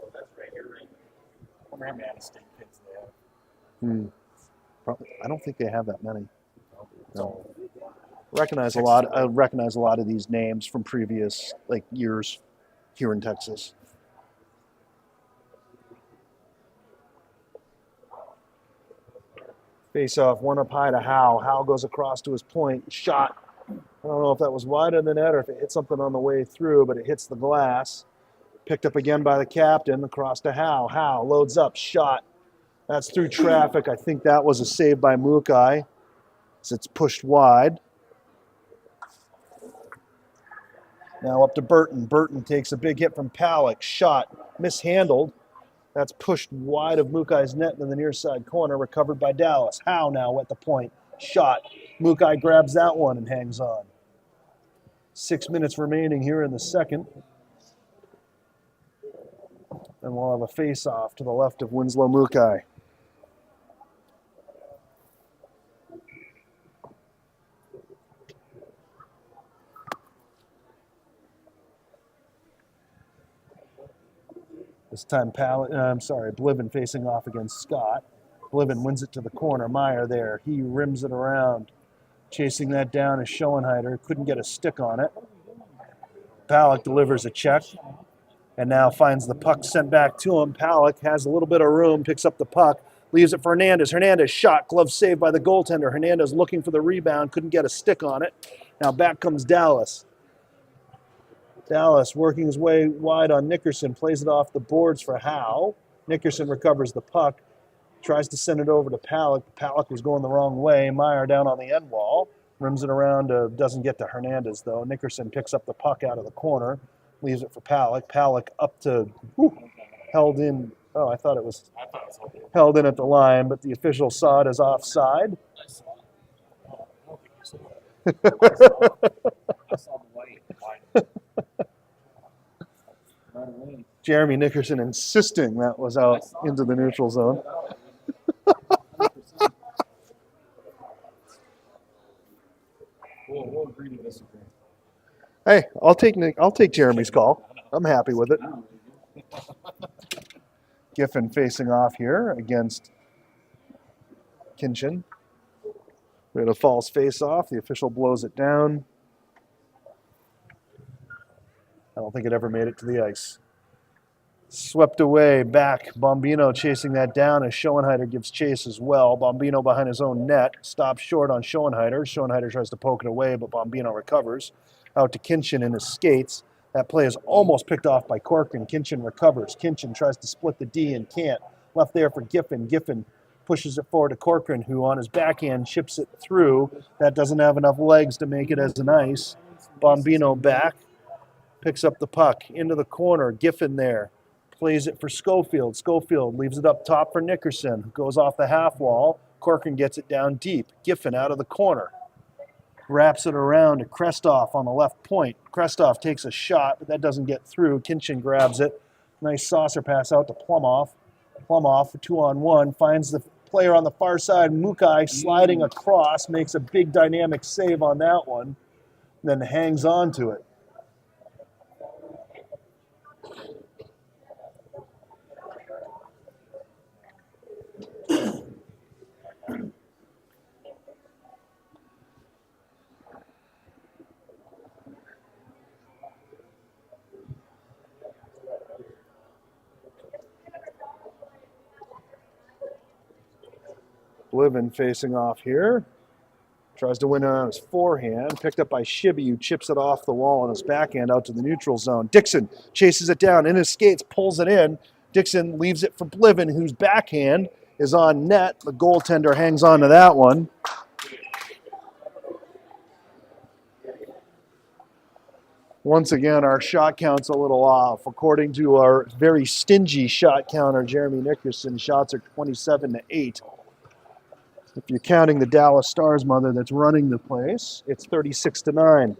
Oh, that's right. You're right. I wonder how many state kids they have. Probably, I don't think they have that many. No. I recognize a lot of these names from previous years here in Texas. Face off, one up high to Howe. Howe goes across to his point. Shot. I don't know if that was wide of the net or if it hit something on the way through, but it hits the glass. Picked up again by the captain. Across to Howe. Howe loads up. Shot. That's through traffic. I think that was a save by Mukai. So it's pushed wide. Now up to Burton. Burton takes a big hit from Palak. Shot. Mishandled. That's pushed wide of Mukai's net into the near side corner, recovered by Dallas. Howe now at the point. Shot. Mukai grabs that one and hangs on. 6 minutes remaining here in the second. And we'll have a face-off to the left of Winslow Mukai. This time, Bliven facing off against Scott. Bliven wins it to the corner. Meyer there. He rims it around. Chasing that down is Schoenheider. Couldn't get a stick on it. Palak delivers a check and now finds the puck sent back to him. Palak has a little bit of room, picks up the puck, leaves it for Hernandez. Hernandez shot, glove saved by the goaltender. Hernandez looking for the rebound, couldn't get a stick on it. Now back comes Dallas. Dallas working his way wide on Nickerson, plays it off the boards for Howe. Nickerson recovers the puck, tries to send it over to Palak. Palak was going the wrong way. Meyer down on the end wall, rims it around, doesn't get to Hernandez though. Nickerson picks up the puck out of the corner, leaves it for Palak. Palak up to, held in. Oh, I thought it was held in at the line, but the official saw it as offside. I saw the white. Right away. Jeremy Nickerson insisting that was out into the neutral zone. We'll agree to disagree. Hey, I'll take Jeremy's call. I'm happy with it. Giffen facing off here against Kinchin. We had a false face-off. The official blows it down. I don't think it ever made it to the ice. Swept away, back. Bombino chasing that down as Schoenheider gives chase as well. Bombino behind his own net. Stops short on Schoenheider. Schoenheider tries to poke it away, but Bombino recovers. Out to Kinchin in his skates. That play is almost picked off by Corcoran. Kinchin recovers. Kinchin tries to split the D and can't. Left there for Giffen. Giffen pushes it forward to Corcoran, who on his backhand chips it through. That doesn't have enough legs to make it as an ice. Bombino back. Picks up the puck into the corner. Giffen there. Plays it for Schofield. Schofield leaves it up top for Nickerson, who goes off the half wall. Corcoran gets it down deep. Giffen out of the corner. Wraps it around to Krestoff on the left point. Krestoff takes a shot, but that doesn't get through. Kinchin grabs it. Nice saucer pass out to Plumoff. Plumoff for 2-on-1. Finds the player on the far side. Mukai sliding across. Makes a big dynamic save on that one. Then hangs on to it. Bliven facing off here. Tries to win it on his forehand. Picked up by Shibby, who chips it off the wall on his backhand out to the neutral zone. Dixon chases it down in his skates, pulls it in. Dixon leaves it for Bliven, whose backhand is on net. The goaltender hangs on to that one. Once again, our shot count's a little off. According to our very stingy shot counter, Jeremy Nickerson, shots are 27-8. If you're counting the Dallas Stars mother that's running the place, it's 36-9.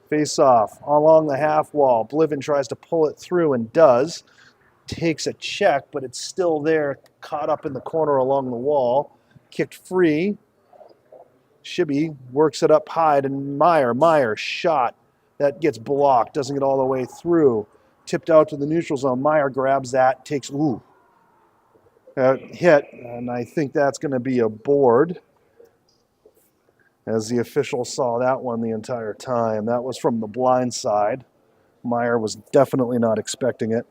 Face off along the half wall. Bliven tries to pull it through and does. Takes a check, but it's still there, caught up in the corner along the wall. Kicked free. Shibby works it up high to Meyer. Meyer shot. That gets blocked, doesn't get all the way through. Tipped out to the neutral zone. Meyer grabs that, takes, hit, and I think that's going to be a board, as the official saw that one the entire time. That was from the blind side. Meyer was definitely not expecting it.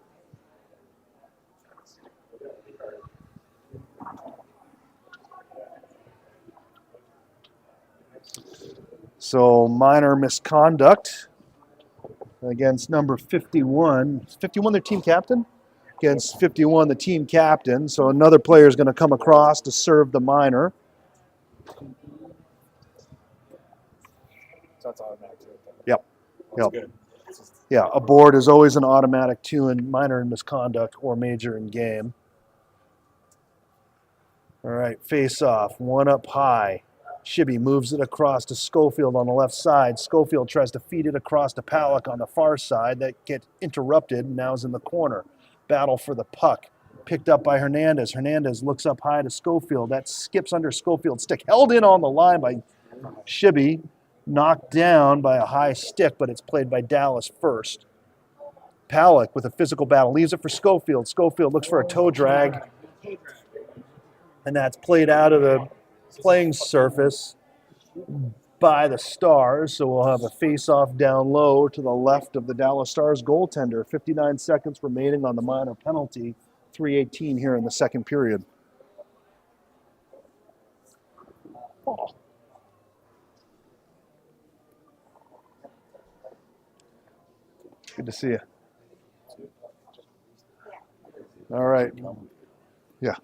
So minor misconduct against number 51. 51 their team captain? Against 51, the team captain. So another player is going to come across to serve the minor. So that's automatic too. Yep. That's Yep. good. It's just- Yeah, a board is always an automatic 2 in minor in misconduct or major in game. All right, face off, one up high. Shibby moves it across to Schofield on the left side. Schofield tries to feed it across to Palak on the far side. That gets interrupted and now is in the corner. Battle for the puck. Picked up by Hernandez. Hernandez looks up high to Schofield. That skips under Schofield's stick. Held in on the line by Shibby. Knocked down by a high stick, but it's played by Dallas first. Palak with a physical battle. Leaves it for Schofield. Schofield looks for a toe drag. And that's played out of the playing surface by the Stars. So we'll have a face-off down low to the left of the Dallas Stars goaltender. 59 seconds remaining on the minor penalty. 3:18 here in the second period. Oh. Good to see you. All right. Yeah.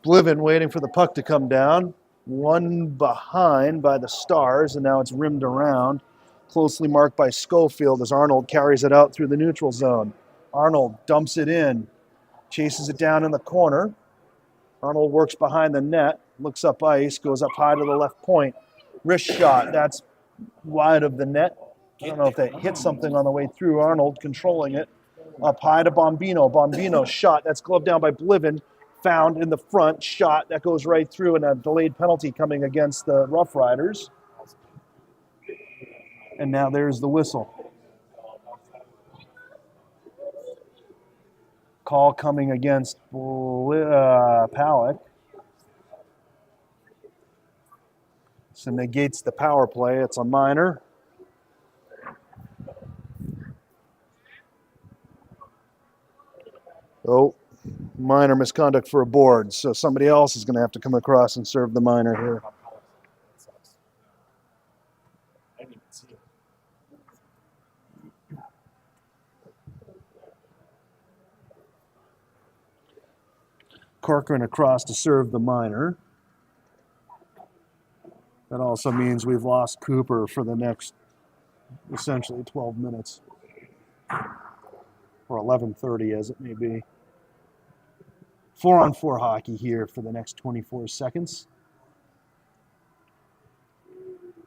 Bliven waiting for the puck to come down. One behind by the Stars, and now it's rimmed around. Closely marked by Schofield as Arnold carries it out through the neutral zone. Arnold dumps it in, chases it down in the corner. Arnold works behind the net, looks up ice, goes up high to the left point. Wrist shot, that's wide of the net. I don't know if that hit something on the way through. Arnold controlling it. Up high to Bombino. Bombino shot, that's gloved down by Bliven. Found in the front, shot that goes right through, and a delayed penalty coming against the Rough Riders. And now there's the whistle. Call coming against Palak. So negates the power play. It's a minor. Oh. Minor misconduct for a board, so somebody else is going to have to come across and serve the minor here. I didn't even see it. Corcoran across to serve the minor. That also means we've lost Cooper for the next essentially 12 minutes. Or 11:30 as it may be. 4-on-4 hockey here for the next 24 seconds.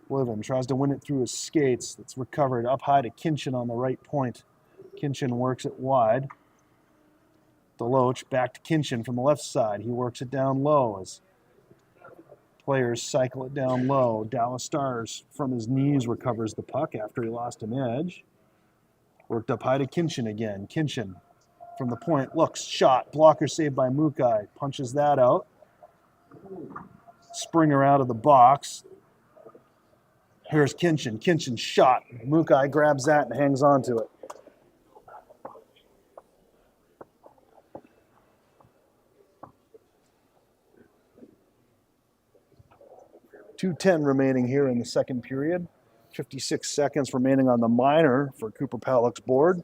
Bliven tries to win it through his skates. It's recovered up high to Kinchin on the right point. Kinchin works it wide. Deloach back to Kinchin from the left side. He works it down low as players cycle it down low. Dallas Stars from his knees recovers the puck after he lost an edge. Worked up high to Kinchin again. Kinchin from the point, looks, shot, blocker saved by Mukai, punches that out. Springer out of the box. Here's Kinchin. Kinchin shot. Mukai grabs that and hangs on to it. 2:10 remaining here in the second period. 56 seconds remaining on the minor for Cooper Palak's board.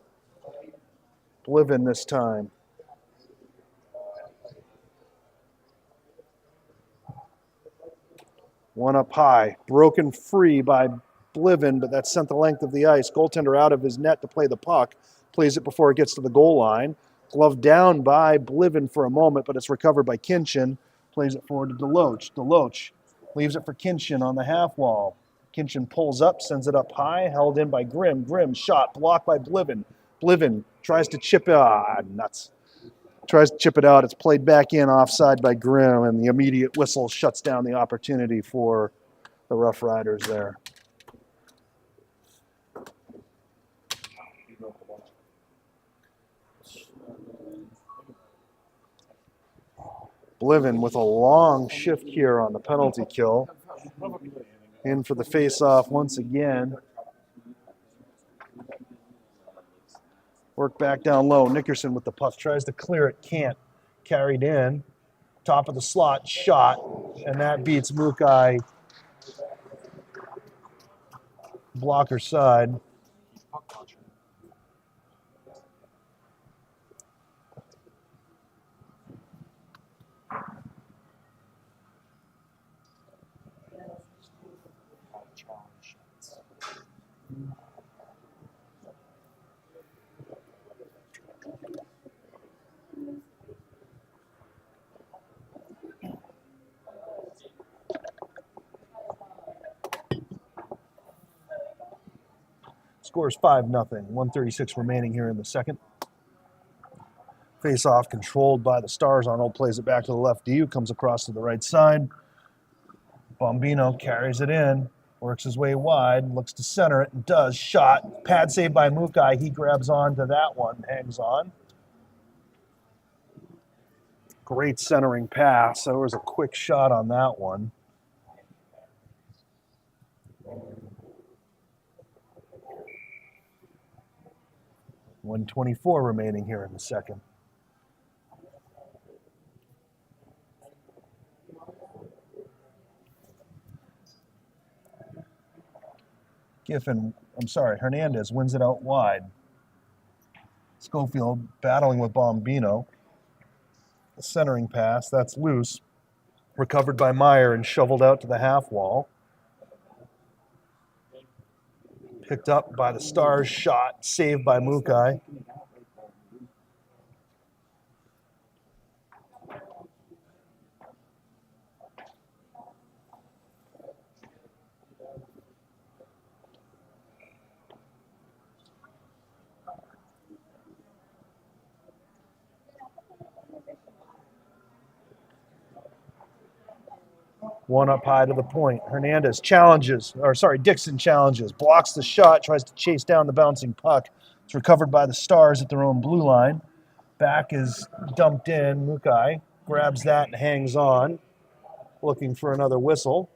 Bliven this time. One up high, broken free by Bliven, but that sent the length of the ice. Goaltender out of his net to play the puck. Plays it before it gets to the goal line. Glove down by Bliven for a moment, but it's recovered by Kinchin. Plays it forward to Deloach. Deloach leaves it for Kinchin on the half wall. Kinchin pulls up, sends it up high, held in by Grimm. Grimm shot, blocked by Bliven. Bliven tries to chip it. Nuts. Tries to chip it out. It's played back in offside by Grimm, and the immediate whistle shuts down the opportunity for the Rough Riders there. Bliven with a long shift here on the penalty kill. In for the face-off once again. Work back down low. Nickerson with the puck. Tries to clear it. Can't. Carried in. Top of the slot. Shot. And that beats Mukai. Blocker side. Scores 5-0. 1:36 remaining here in the second. Face-off controlled by the Stars. Arnold plays it back to the left D, who comes across to the right side. Bombino carries it in, works his way wide, looks to center it, and does. Shot. Pad save by Mukai. He grabs on to that one, hangs on. Great centering pass. There was a quick shot on that one. .124 remaining here in the second. Hernandez wins it out wide. Schofield battling with Bombino. The centering pass, that's loose. Recovered by Meyer and shoveled out to the half wall. Picked up by the Stars, shot, saved by Mukai. One up high to the point. Dixon challenges, blocks the shot, tries to chase down the bouncing puck. It's recovered by the Stars at their own blue line. Back is dumped in. Mukai grabs that and hangs on, looking for another whistle.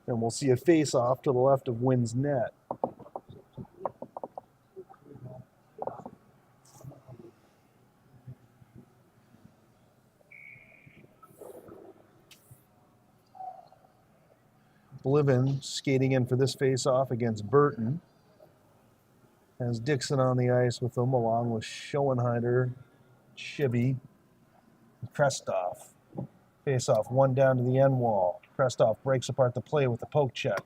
And we'll see a face-off to the left of Wynn's net. Bliven skating in for this face-off against Burton. Has Dixon on the ice with them, along with Schoenheider, Shibby, and Krestov. Face-off, one down to the end wall. Krestov breaks apart the play with a poke check.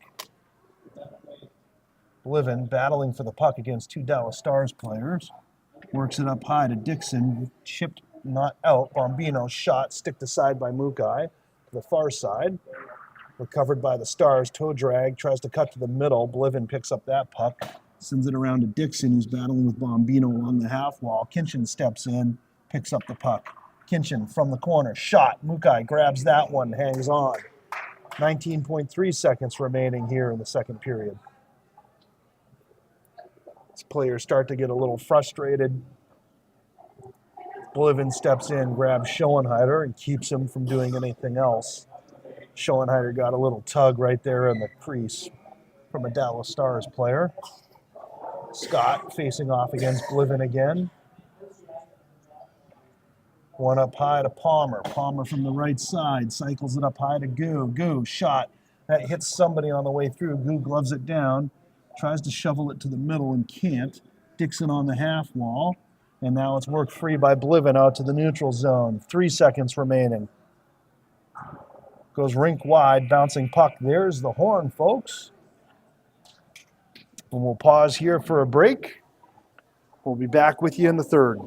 Bliven battling for the puck against two Dallas Stars players. Works it up high to Dixon, chipped, not out. Bombino shot, stick to side by Mukai to the far side. Recovered by the Stars. Toe drag, tries to cut to the middle. Bliven picks up that puck. Sends it around to Dixon, who's battling with Bombino along the half wall. Kinchin steps in, picks up the puck. Kinchin from the corner. Shot. Mukai grabs that one, hangs on. 19.3 seconds remaining here in the second period. As players start to get a little frustrated. Bliven steps in, grabs Schoenheider, and keeps him from doing anything else. Schoenheider got a little tug right there in the crease from a Dallas Stars player. Scott facing off against Bliven again. One up high to Palmer. Palmer from the right side cycles it up high to Goo. Goo, shot. That hits somebody on the way through. Goo gloves it down, tries to shovel it to the middle and can't. Dixon on the half wall. And now it's worked free by Bliven out to the neutral zone. 3 seconds remaining. Goes rink wide, bouncing puck. There's the horn, folks. And we'll pause here for a break. We'll be back with you in the third.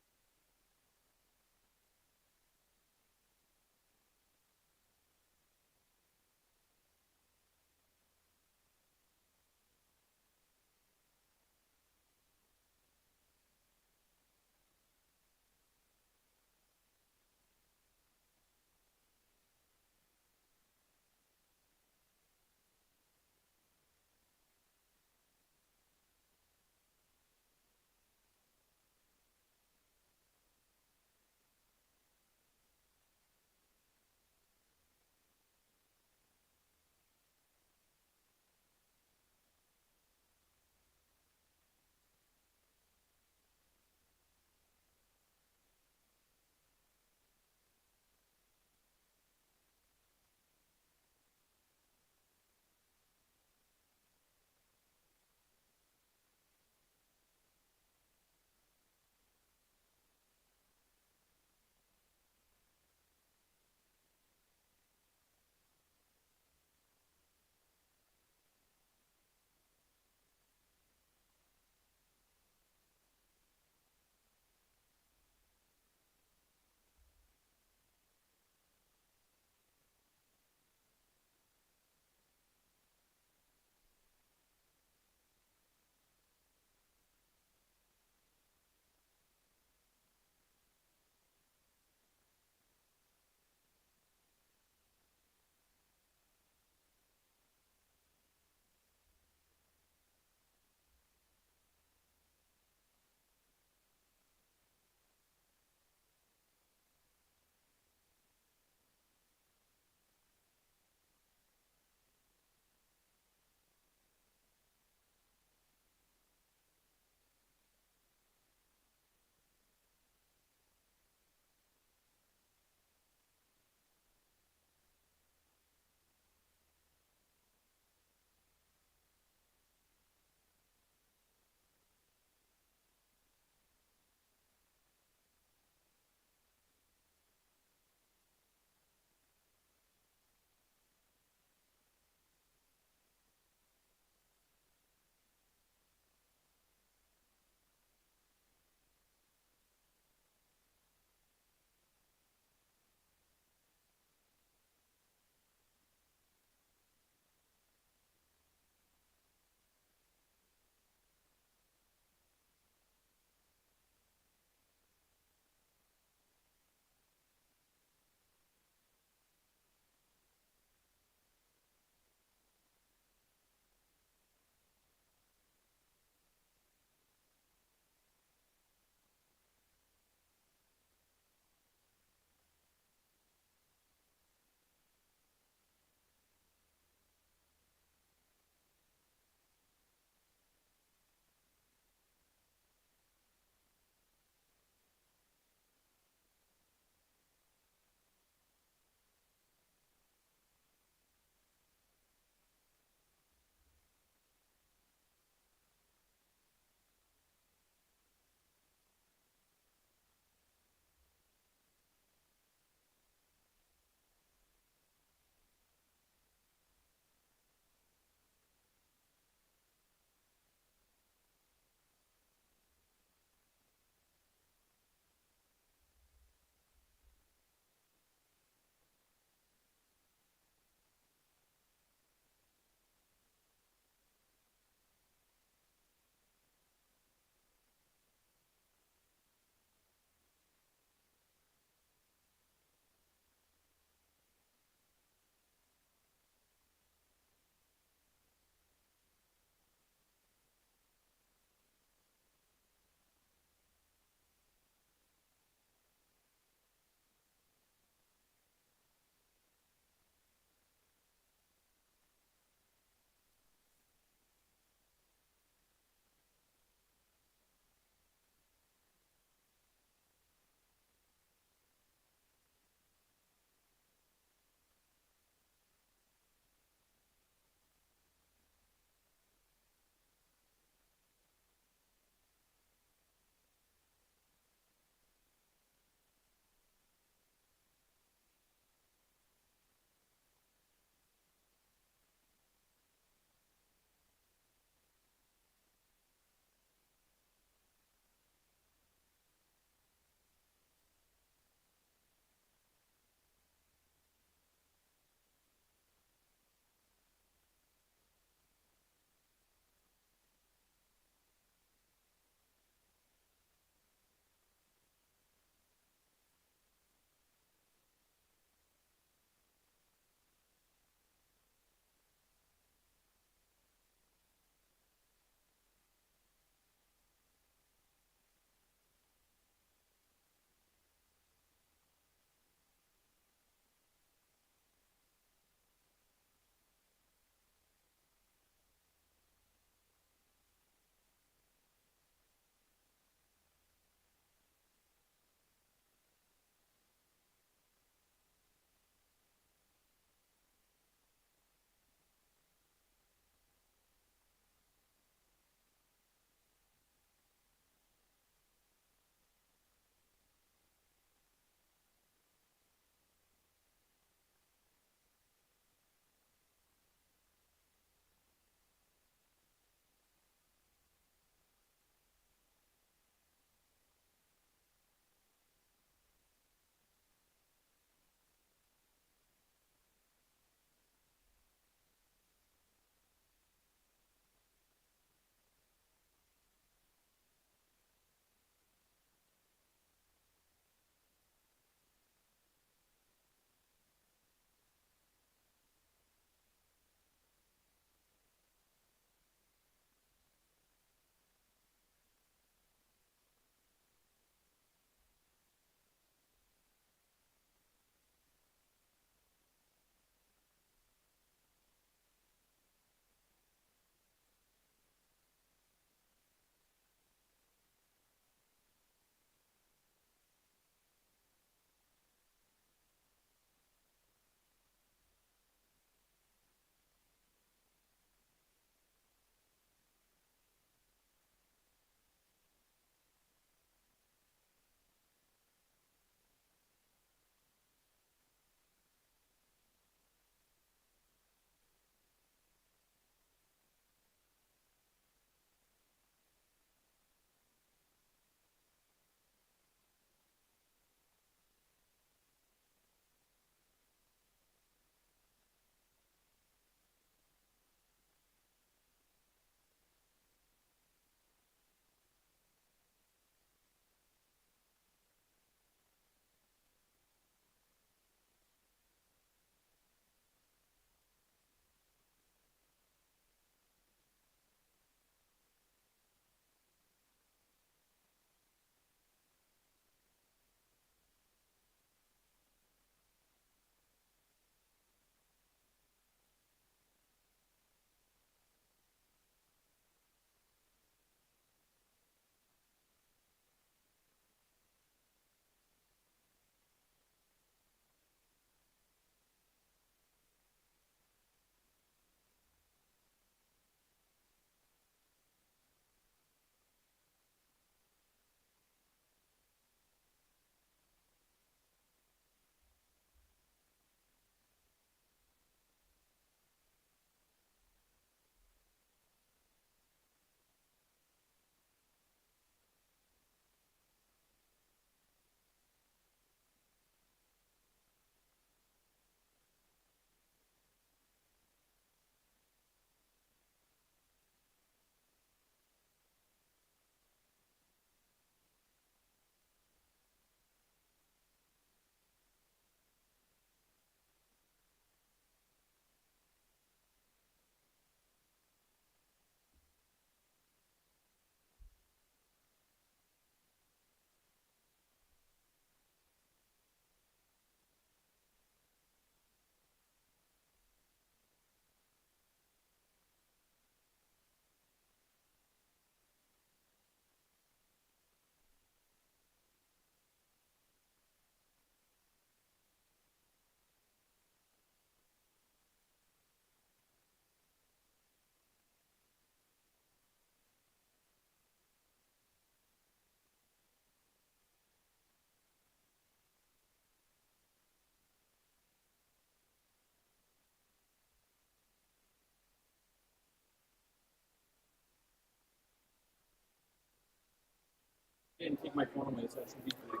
didn't take my phone away, so I should be good.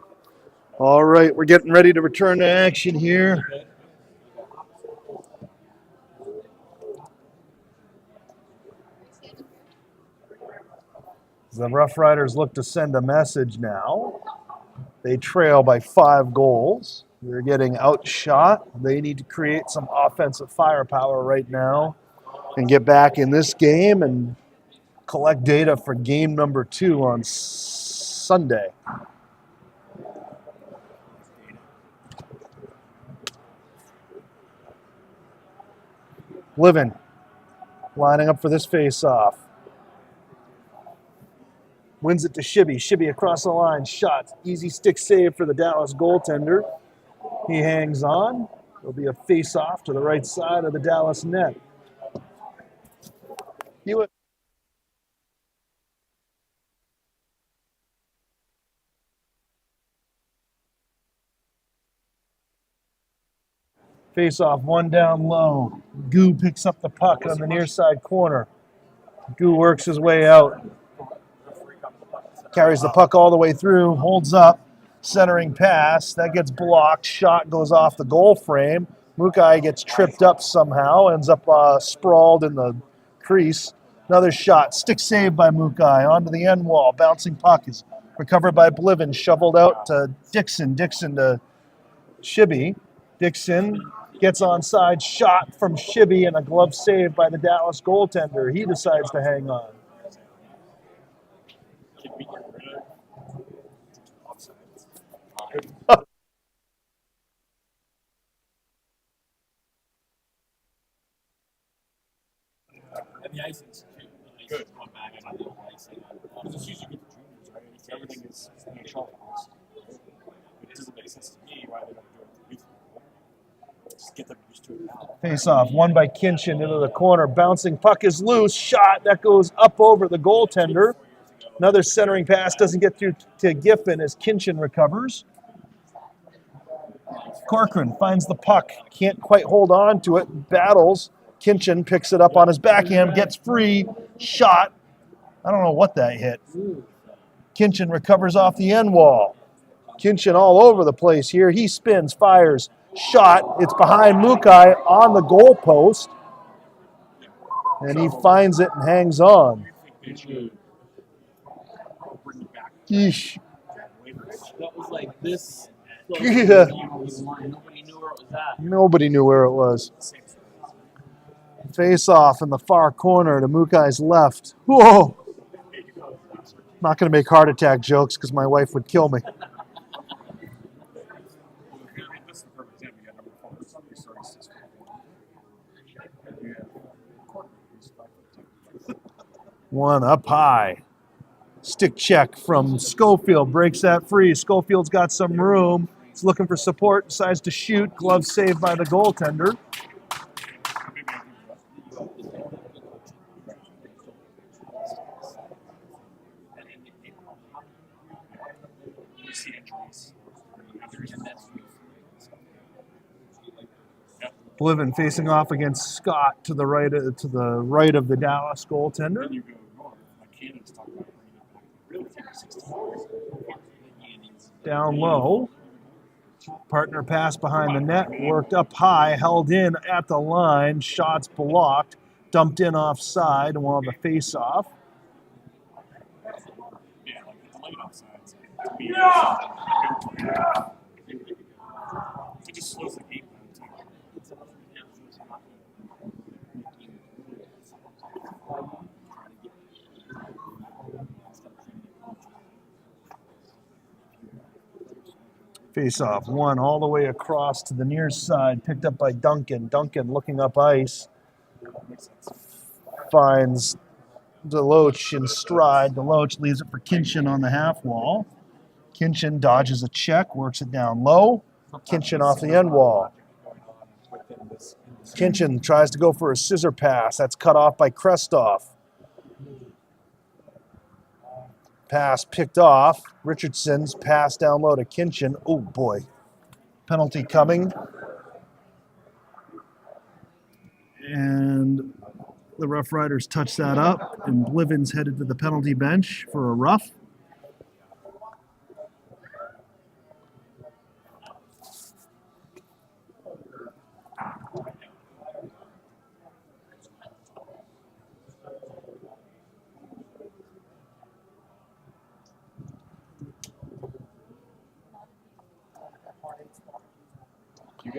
All right, we're getting ready to return to action here. The Rough Riders look to send a message now. They trail by 5 goals. They're getting outshot. They need to create some offensive firepower right now and get back in this game and collect data for game number 2 on Sunday. Bliven lining up for this face-off. Wins it to Shibby. Shibby across the line. Shot. Easy stick save for the Dallas goaltender. He hangs on. There'll be a face-off to the right side of the Dallas net. Hewitt. Face-off, one down low. Goo picks up the puck on the near side corner. Goo works his way out. Carries the puck all the way through, holds up, centering pass. That gets blocked. Shot goes off the goal frame. Mukai gets tripped up somehow, ends up sprawled in the crease. Another shot. Stick save by Mukai onto the end wall. Bouncing puck is recovered by Bliven. Shoveled out to Dixon. Dixon to Shibby. Dixon gets onside. Shot from Shibby and a glove save by the Dallas goaltender. He decides to hang on. And the icing's too. The icing's going back on the icing. Because it's usually good for juniors, right? Everything is NHL rules. It doesn't make sense to me why they don't do it for youth football. Just get them used to it now. Face off, won by Kinchin into the corner. Bouncing puck is loose. Shot that goes up over the goaltender. Another centering pass doesn't get through to Giffen as Kinchin recovers. Corcoran finds the puck. Can't quite hold on to it. Battles. Kinchin picks it up on his backhand. Gets free. Shot. I don't know what that hit. Kinchin recovers off the end wall. Kinchin all over the place here. He spins, fires. Shot. It's behind Mukai on the goal post. And he finds it and hangs on. Yeesh. That was like this. Yeah. Nobody knew where it was at. Nobody knew where it was. Face off in the far corner to Mukai's left. Whoa! Not going to make heart attack jokes because my wife would kill me. This is the perfect example. You got number 4. Somebody starts this one. One up high. Stick check from Schofield. Breaks that free. Schofield's got some room. He's looking for support. Decides to shoot. Glove saved by the goaltender. Bliven facing off against Scott to the right of the Dallas goaltender. Then you go north, like Canada's talking about bringing it back. Really, 16. Down low. Partner pass behind the net. Worked up high. Held in at the line. Shots blocked. Dumped in offside. And we'll have a face-off. Yeah, like the light offside. It just slows the game down, too. Face-off. One all the way across to the near side. Picked up by Duncan. Duncan looking up ice. Finds Deloach in stride. Deloach leaves it for Kinchin on the half wall. Kinchin dodges a check, works it down low. Kinchin off the end wall. Kinchin tries to go for a scissor pass. That's cut off by Krestoff. Pass picked off. Richardson's pass down low to Kinchin. Oh boy. Penalty coming. And the Rough Riders touch that up, and Bliven's headed to the penalty bench for a rough.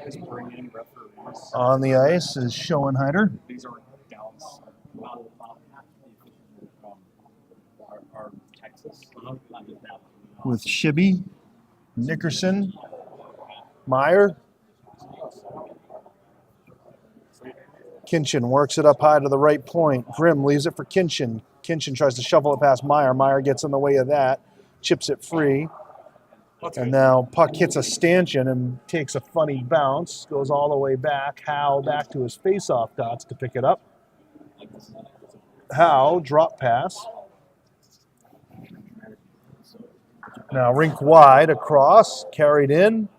guys bring in referees? On the ice is Schoenheider These aren't Dallas. Our Texas. with Shibby, Nickerson, Meyer. Kinchin works it up high to the right point. Grimm leaves it for Kinchin. Kinchin tries to shovel it past Meyer. Meyer gets in the way of that, chips it free. And now puck hits a stanchion and takes a funny bounce, goes all the way back. Howe back to his face-off dots to pick it up. Howe, drop pass. Now rink wide across, carried in.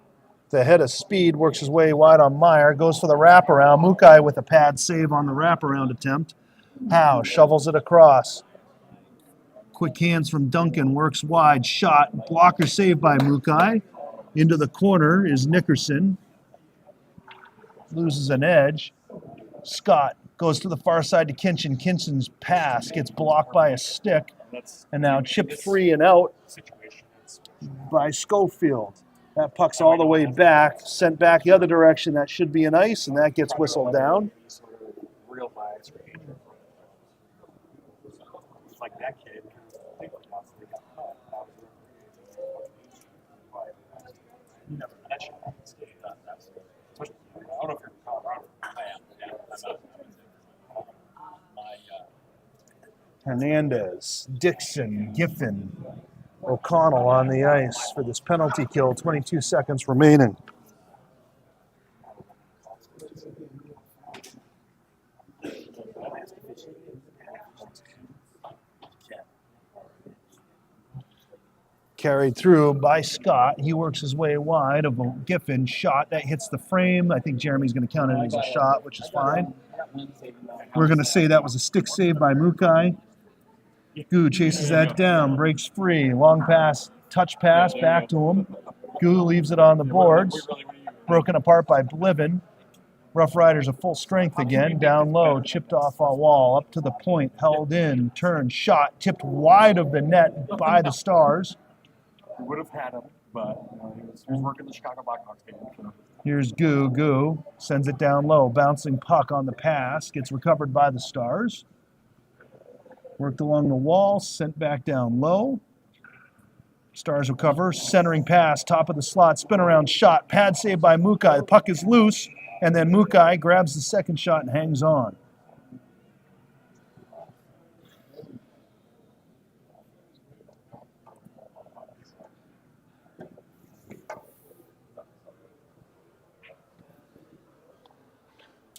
The head of speed works his way wide on Meyer, goes for the wraparound. Mukai with a pad save on the wraparound attempt. Howe shovels it across. Quick hands from Duncan, works wide, shot, blocker saved by Mukai. Into the corner is Nickerson. Loses an edge. Scott goes to the far side to Kinchin. Kinchin's pass gets blocked by a stick and now chipped free and out by Schofield. That puck's all the way back, sent back the other direction. That should be an ice, and that gets whistled down. Real bias range. Like that kid. Never mentioned that. I don't know if you're in Colorado. I am. Hernandez, Dixon, Giffen, O'Connell on the ice for this penalty kill. 22 seconds remaining. Carried through by Scott. He works his way wide of a Giffen shot that hits the frame. I think Jeremy's going to count it as a shot, which is fine. We're going to say that was a stick save by Mukai. Gu chases that down, breaks free. Long pass, touch pass back to him. Gu leaves it on the boards. Broken apart by Bliven. Rough Riders at full strength again. Down low, chipped off a wall. Up to the point, held in, turned, shot, tipped wide of the net by the Stars. We would have had him, but he was working the Chicago Blackhawks game. So. Here's Gu. Gu sends it down low. Bouncing puck on the pass. Gets recovered by the Stars. Worked along the wall. Sent back down low. Stars recover. Centering pass. Top of the slot. Spin around shot. Pad saved by Mukai. The puck is loose. And then Mukai grabs the second shot and hangs on.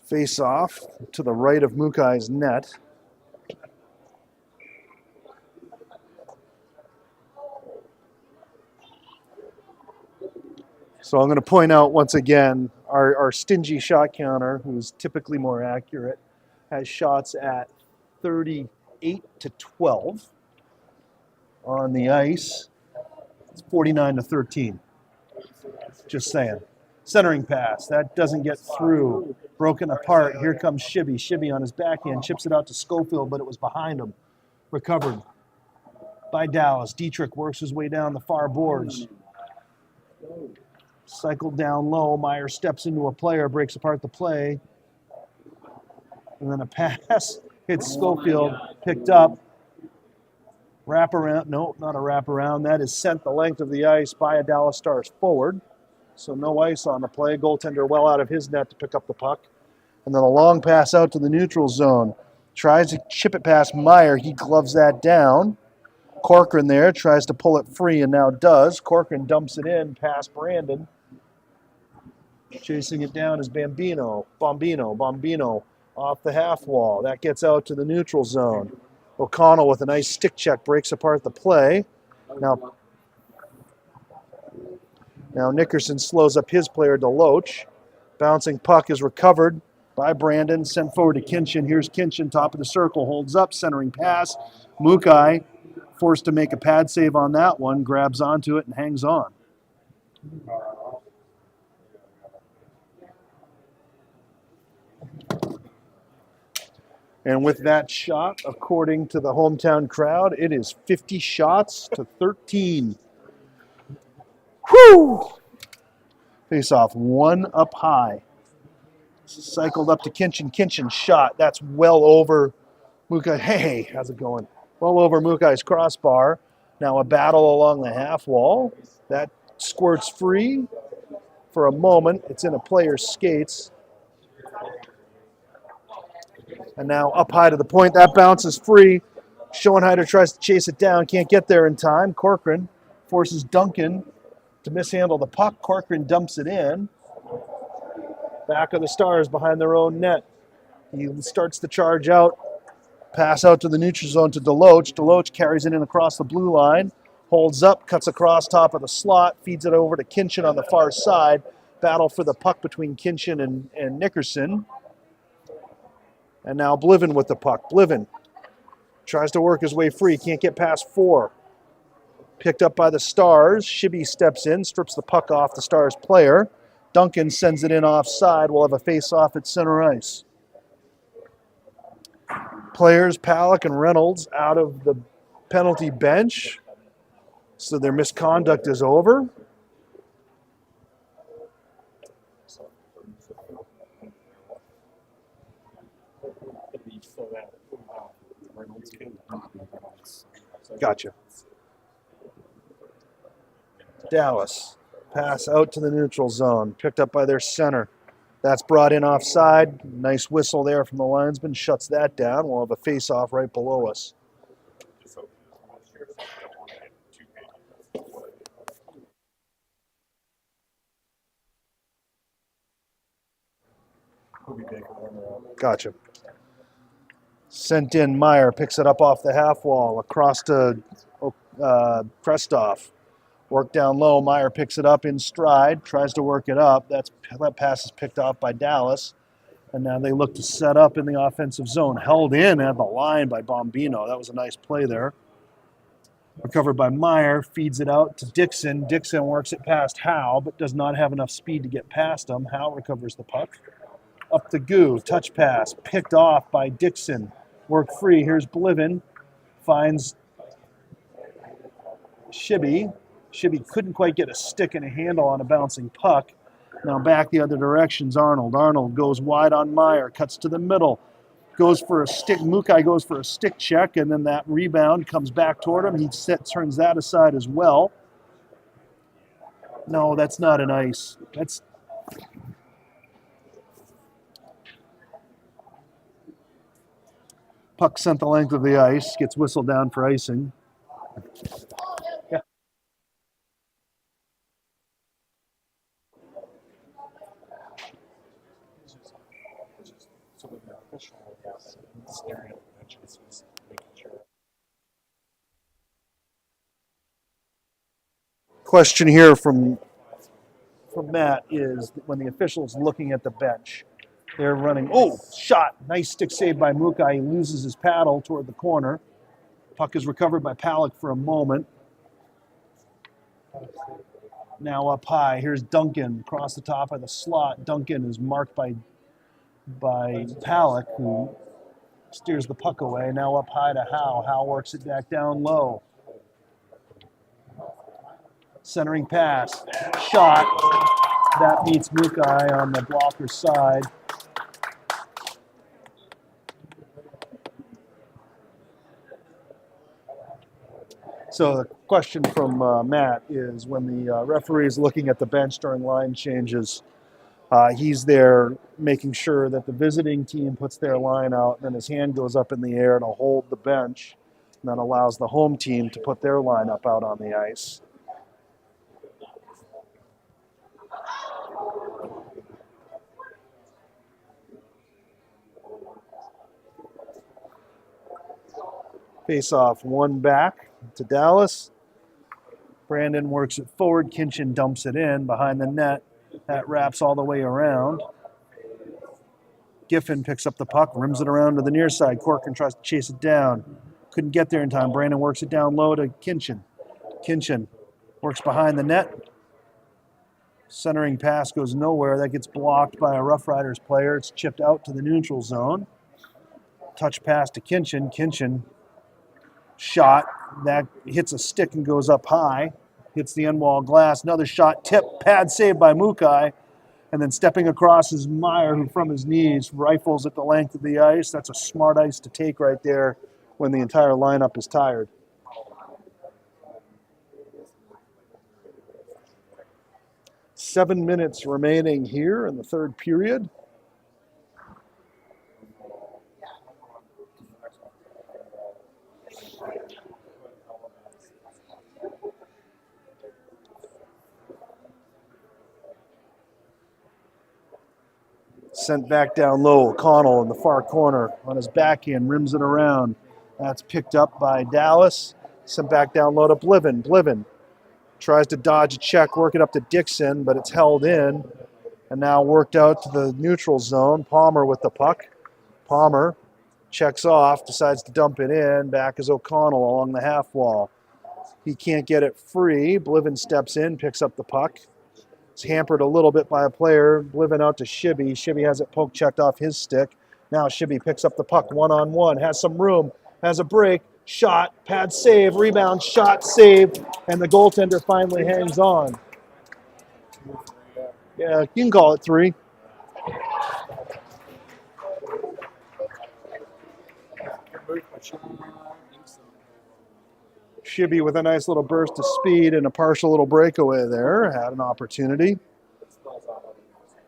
Face off to the right of Mukai's net. So I'm going to point out once again, our stingy shot counter, who's typically more accurate, has shots at 38 to 12. On the ice, it's 49 to 13. Just saying. Centering pass, that doesn't get through. Broken apart. Here comes Shibby. Shibby on his backhand chips it out to Schofield, but it was behind him. Recovered by Dallas. Dietrich works his way down the far boards. Cycled down low. Meyer steps into a player, breaks apart the play. And then a pass hits Schofield, picked up. Wraparound. No, not a wraparound. That is sent the length of the ice by a Dallas Stars forward. So no ice on the play. Goaltender well out of his net to pick up the puck. And then a long pass out to the neutral zone. Tries to chip it past Meyer. He gloves that down. Corcoran there tries to pull it free and now does. Corcoran dumps it in past Brandon. Chasing it down is Bombino off the half wall. That gets out to the neutral zone. O'Connell with a nice stick check breaks apart the play. Now Nickerson slows up his player, Deloach. Bouncing puck is recovered by Brandon, sent forward to Kinchin. Here's Kinchin, top of the circle, holds up, centering pass. Mukai, forced to make a pad save on that one, grabs onto it and hangs on. And with that shot, according to the hometown crowd, it is 50 shots to 13. Whew! Face off, one up high. Cycled up to Kinchin. Kinchin shot. That's well over Mukai. Hey, how's it going? Well over Mukai's crossbar. Now a battle along the half wall. That squirts free for a moment. It's in a player's skates. And now up high to the point. That bounces free. Schoenheider tries to chase it down. Can't get there in time. Corcoran forces Duncan to mishandle the puck. Corcoran dumps it in. Back of the Stars behind their own net. He starts the charge out. Pass out to the neutral zone to Deloach. Deloach carries it in across the blue line. Holds up, cuts across top of the slot. Feeds it over to Kinchin on the far side. Battle for the puck between Kinchin and Nickerson. And now Bliven with the puck. Bliven tries to work his way free. Can't get past 4. Picked up by the Stars. Shibby steps in, strips the puck off the Stars player. Duncan sends it in offside. We'll have a face-off at center ice. Players Palak and Reynolds out of the penalty bench. So their misconduct is over. Gotcha. Dallas. Pass out to the neutral zone. Picked up by their center. That's brought in offside. Nice whistle there from the linesman. Shuts that down. We'll have a face-off right below us. Gotcha. Sent in. Meyer picks it up off the half wall. Across to Prestoff. Work down low. Meyer picks it up in stride. Tries to work it up. That pass is picked off by Dallas. And now they look to set up in the offensive zone. Held in at the line by Bombino. That was a nice play there. Recovered by Meyer. Feeds it out to Dixon. Dixon works it past Howe, but does not have enough speed to get past him. Howe recovers the puck. Up to Goo. Touch pass. Picked off by Dixon. Work free. Here's Bliven. Finds Shibby. Shibby couldn't quite get a stick and a handle on a bouncing puck. Now back the other direction's Arnold. Arnold goes wide on Meyer, cuts to the middle, goes for a stick. Mukai goes for a stick check, and then that rebound comes back toward him. He turns that aside as well. No, that's not an ice. That's puck sent the length of the ice, gets whistled down for icing. Yeah. Question here from Matt is when the official's looking at the bench, they're running, shot, nice stick save by Mukai. He loses his paddle toward the corner. Puck is recovered by Palak for a moment. Now up high, here's Duncan across the top of the slot. Duncan is marked by Palak, who steers the puck away. Now up high to Howe. Howe works it back down low. Centering pass, shot. That beats Mukai on the blocker side. So the question from Matt is when the referee is looking at the bench during line changes, he's there making sure that the visiting team puts their line out, and then his hand goes up in the air to hold the bench, and that allows the home team to put their line up out on the ice. Face off, one back to Dallas. Brandon works it forward. Kinchin dumps it in behind the net. That wraps all the way around. Giffen picks up the puck, rims it around to the near side. Corcoran tries to chase it down. Couldn't get there in time. Brandon works it down low to Kinchin. Kinchin works behind the net. Centering pass goes nowhere. That gets blocked by a Rough Riders player. It's chipped out to the neutral zone. Touch pass to Kinchin. Kinchin shot. That hits a stick and goes up high. hits the end wall glass. Another shot, tip, pad save by Mukai. And then stepping across is Meyer, who from his knees rifles at the length of the ice. That's a smart ice to take right there when the entire lineup is tired. Seven minutes remaining here in the third period. Sent back down low. O'Connell in the far corner on his backhand, rims it around. That's picked up by Dallas. Sent back down low to Bliven. Bliven tries to dodge a check, work it up to Dixon, but it's held in. And now worked out to the neutral zone. Palmer with the puck. Palmer checks off, decides to dump it in. Back is O'Connell along the half wall. He can't get it free. Bliven steps in, picks up the puck. It's hampered a little bit by a player. Bliven out to Shibby. Shibby has it poke checked off his stick. Now Shibby picks up the puck one-on-one, has some room, has a break, shot, pad save, rebound, shot, save, and the goaltender finally hangs on. Yeah, you can call it 3. Shibby with a nice little burst of speed and a partial little breakaway there. Had an opportunity.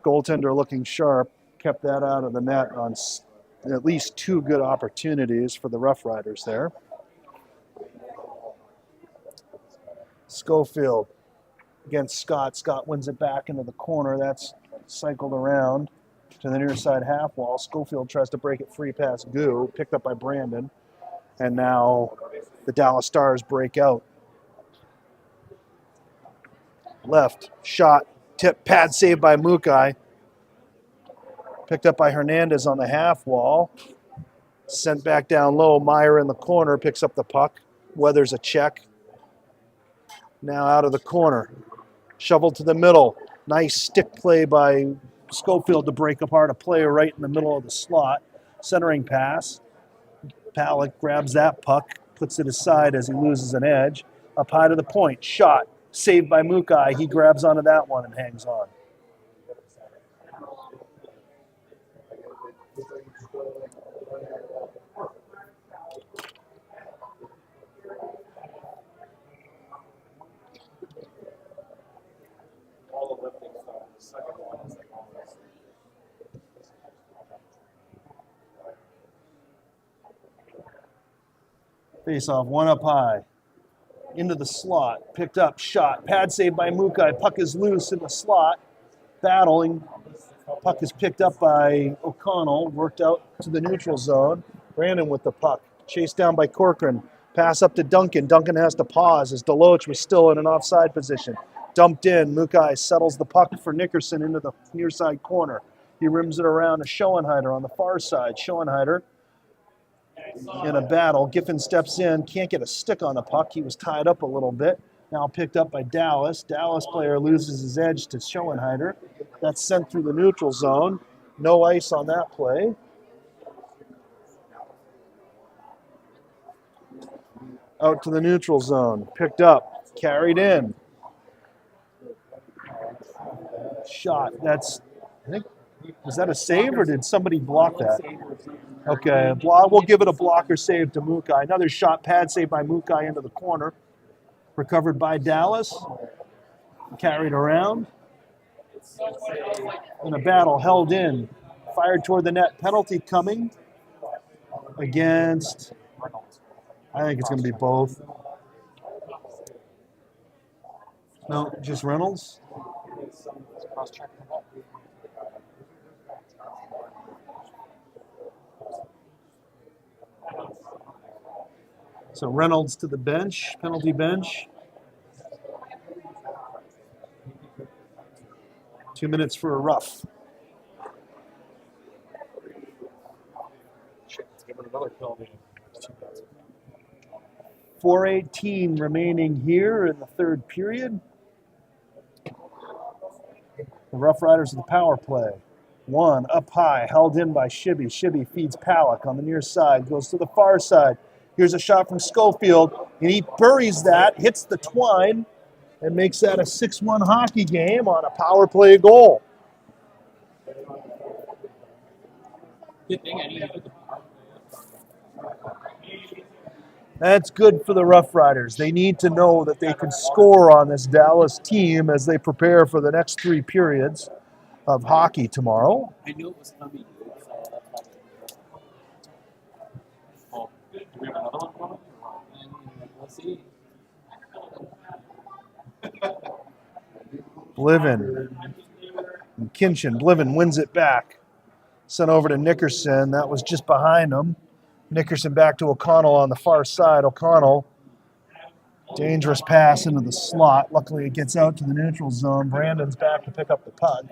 Goaltender looking sharp. Kept that out of the net on at least 2 good opportunities for the Rough Riders there. Schofield against Scott. Scott wins it back into the corner. That's cycled around to the near side half wall. Schofield tries to break it free past Goo. Picked up by Brandon. And now the Dallas Stars break out. Left, shot, tip, pad save by Mukai. Picked up by Hernandez on the half wall. Sent back down low. Meyer in the corner picks up the puck. Weathers a check. Now out of the corner. Shoveled to the middle. Nice stick play by Schofield to break apart a player right in the middle of the slot. Centering pass. Palick grabs that puck, puts it aside as he loses an edge. Up high to the point, shot, saved by Mukai. He grabs onto that one and hangs on. Face off, one up high. Into the slot, picked up, shot, pad save by Mukai. Puck is loose in the slot. Battling. Puck is picked up by O'Connell, worked out to the neutral zone. Brandon with the puck. Chased down by Corcoran. Pass up to Duncan. Duncan has to pause as Deloach was still in an offside position. Dumped in. Mukai settles the puck for Nickerson into the near side corner. He rims it around to Schoenheider on the far side. Schoenheider in a battle. Giffen steps in, can't get a stick on the puck. He was tied up a little bit. Now picked up by Dallas. Dallas player loses his edge to Schoenheider. That's sent through the neutral zone. No ice on that play. Out to the neutral zone. Picked up. Carried in. Shot. That's, I think, was that a save or did somebody block that? Okay, we'll give it a blocker save to Mukai. Another shot, pad save by Mukai into the corner. Recovered by Dallas. Carried around. In a battle, held in. Fired toward the net. Penalty coming against, I think it's going to be both. No, just Reynolds. So Reynolds to the bench, penalty bench. 2 minutes for a rough. Give it another penalty. 4:18 remaining here in the third period. The Rough Riders of the power play. One up high, held in by Shibby. Shibby feeds Palick on the near side, goes to the far side. Here's a shot from Schofield, and he buries that, hits the twine, and makes that a 6-1 hockey game on a power play goal. Good thing I needed to. That's good for the Rough Riders. They need to know that they can score on this Dallas team as they prepare for the next 3 periods of hockey tomorrow. I knew it was coming, dude, so that's why. Well, do we have another one coming? We'll see. Blivin and Kinchin. Blivin wins it back. Sent over to Nickerson. That was just behind him. Nickerson back to O'Connell on the far side. O'Connell, dangerous pass into the slot. Luckily, it gets out to the neutral zone. Brandon's back to pick up the puck.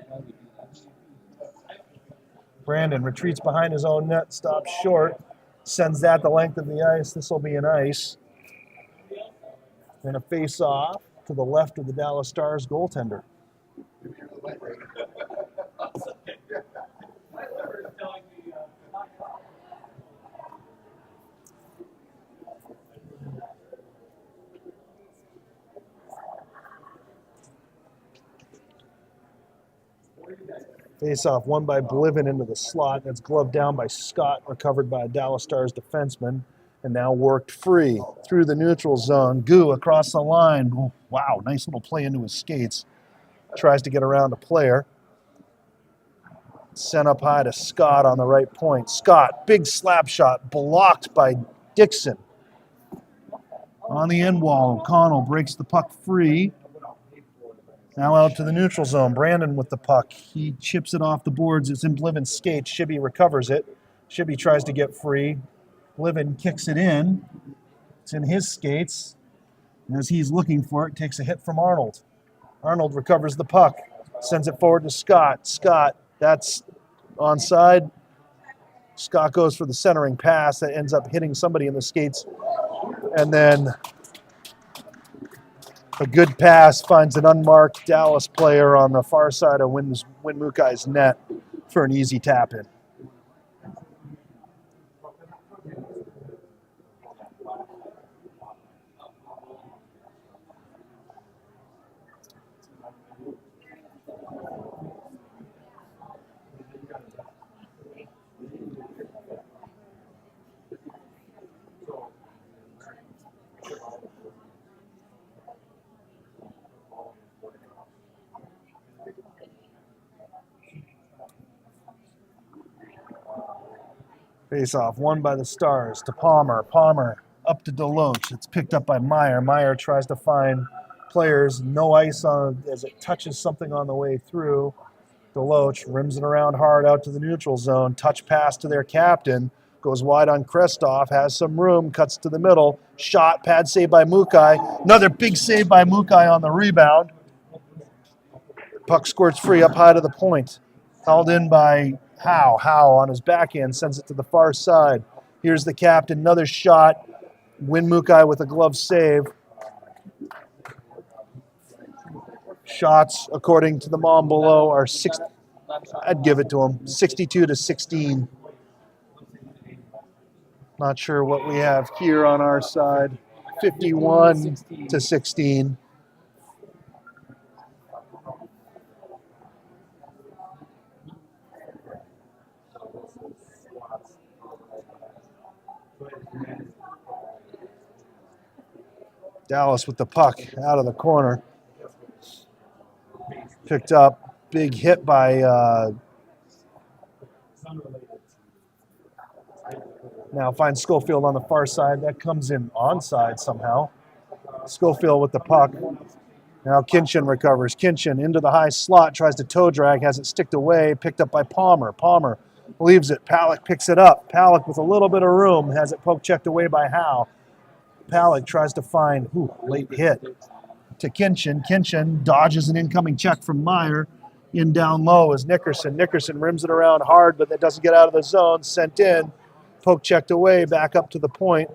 Brandon retreats behind his own net, stops short, sends that the length of the ice. This will be an ice. And a face-off to the left of the Dallas Stars goaltender. Face-off won by Blivin into the slot. That's gloved down by Scott, recovered by a Dallas Stars defenseman, and now worked free through the neutral zone. Gu across the line. Oh, wow, nice little play into his skates. Tries to get around a player. Sent up high to Scott on the right point. Scott, big slap shot, blocked by Dixon. On the end wall, O'Connell breaks the puck free. Now out to the neutral zone. Brandon with the puck. He chips it off the boards. It's in Blivin's skates. Shibby recovers it. Shibby tries to get free. Blivin kicks it in. It's in his skates. And as he's looking for it, takes a hit from Arnold. Arnold recovers the puck. Sends it forward to Scott. Scott, that's onside. Scott goes for the centering pass that ends up hitting somebody in the skates. And then a good pass finds an unmarked Dallas player on the far side of Win Mukai's net for an easy tap in. Face-off won by the Stars to Palmer. Palmer up to Deloach. It's picked up by Meyer. Meyer tries to find players. No ice on as it touches something on the way through. Deloach rims it around hard out to the neutral zone. Touch pass to their captain. Goes wide on Krestoff. Has some room. Cuts to the middle. Shot. Pad save by Mukai. Another big save by Mukai on the rebound. Puck squirts free up high to the point. Held in by Howe. Howe on his backhand sends it to the far side. Here's the captain. Another shot. Win Mukai with a glove save. Shots, according to the mom below, are six. I'd give it to him. 62-16. Not sure what we have here on our side. 51-16. Dallas with the puck out of the corner. Picked up. Big hit by now finds Schofield on the far side. That comes in onside somehow. Schofield with the puck. Now Kinchin recovers. Kinchin into the high slot, tries to toe drag, has it sticked away, picked up by Palmer. Palmer leaves it. Palak picks it up. Palak with a little bit of room, has it poke checked away by Howe. Palak tries to find, late hit to Kinchin. Kinchin dodges an incoming check from Meyer. In down low is Nickerson. Nickerson rims it around hard, but that doesn't get out of the zone. Sent in. Poke checked away, back up to the point.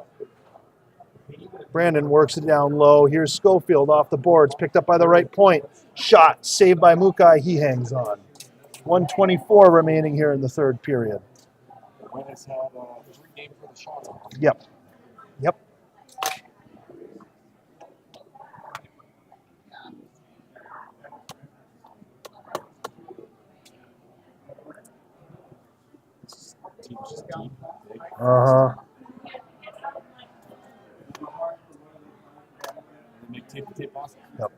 Brandon works it down low. Here's Schofield off the boards, picked up by the right point. Shot, saved by Mukai. He hangs on. 1:24 remaining here in the third period. Win has had 3 games for the shots on him. Yep. team's just deep, big. Uh-huh. They make tape awesome. Yep.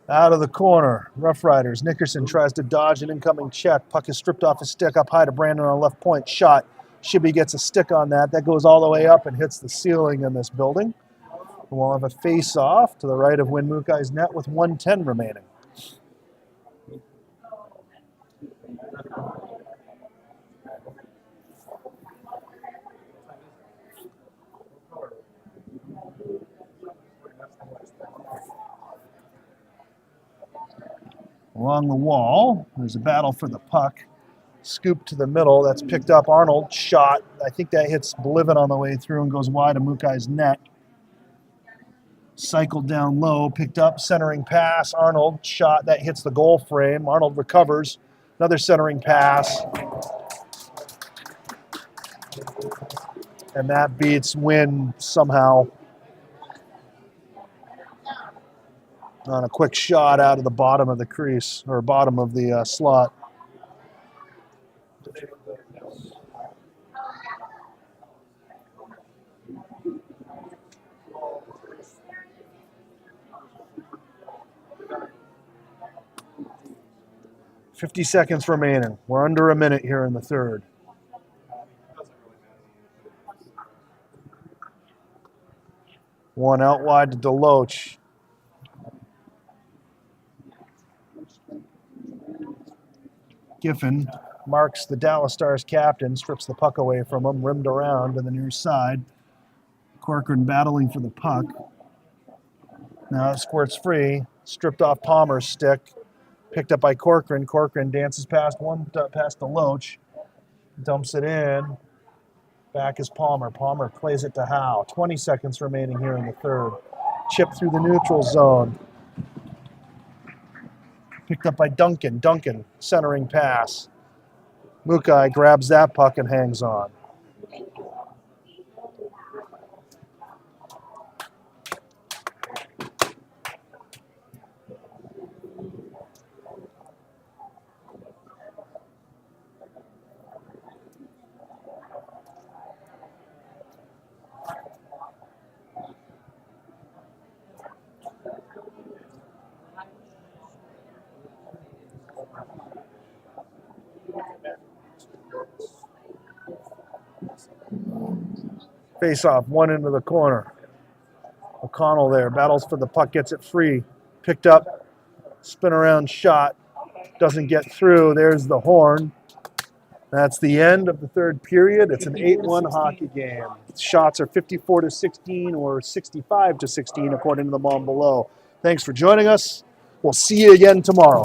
Out of the corner, Rough Riders. Nickerson tries to dodge an incoming check. Puck is stripped off his stick up high to Brandon on left point. Shot. Shibby gets a stick on that. That goes all the way up and hits the ceiling in this building. And we'll have a face-off to the right of Win Mukai's net with 1:10 remaining. Along the wall, there's a battle for the puck. Scoop to the middle. That's picked up. Arnold shot. I think that hits Blivin on the way through and goes wide of Mukai's net. Cycled down low, picked up, centering pass. Arnold shot. That hits the goal frame. Arnold recovers. Another centering pass. And that beats Win somehow. On a quick shot out of the bottom of the crease, or bottom of the slot. "50 seconds remaining. We're under a minute here in the third. One out wide to Deloach. Giffen marks the Dallas Stars captain, strips the puck away from him, rimmed around to the near side. Corcoran battling for the puck. Now it squirts free, stripped off Palmer's stick, picked up by Corcoran. Corcoran dances past Deloach, dumps it in. Back is Palmer. Palmer plays it to Howe. 20 seconds remaining here in the third. Chip through the neutral zone. Picked up by Duncan. Duncan, centering pass. Mukai grabs that puck and hangs on. Face off, one into the corner. O'Connell there, battles for the puck, gets it free. Picked up, spin around shot, doesn't get through. There's the horn. That's the end of the third period. It's an 8-1 hockey game. Shots are 54-16 or 65-16 according to the Mom Below. Thanks for joining us. We'll see you again tomorrow.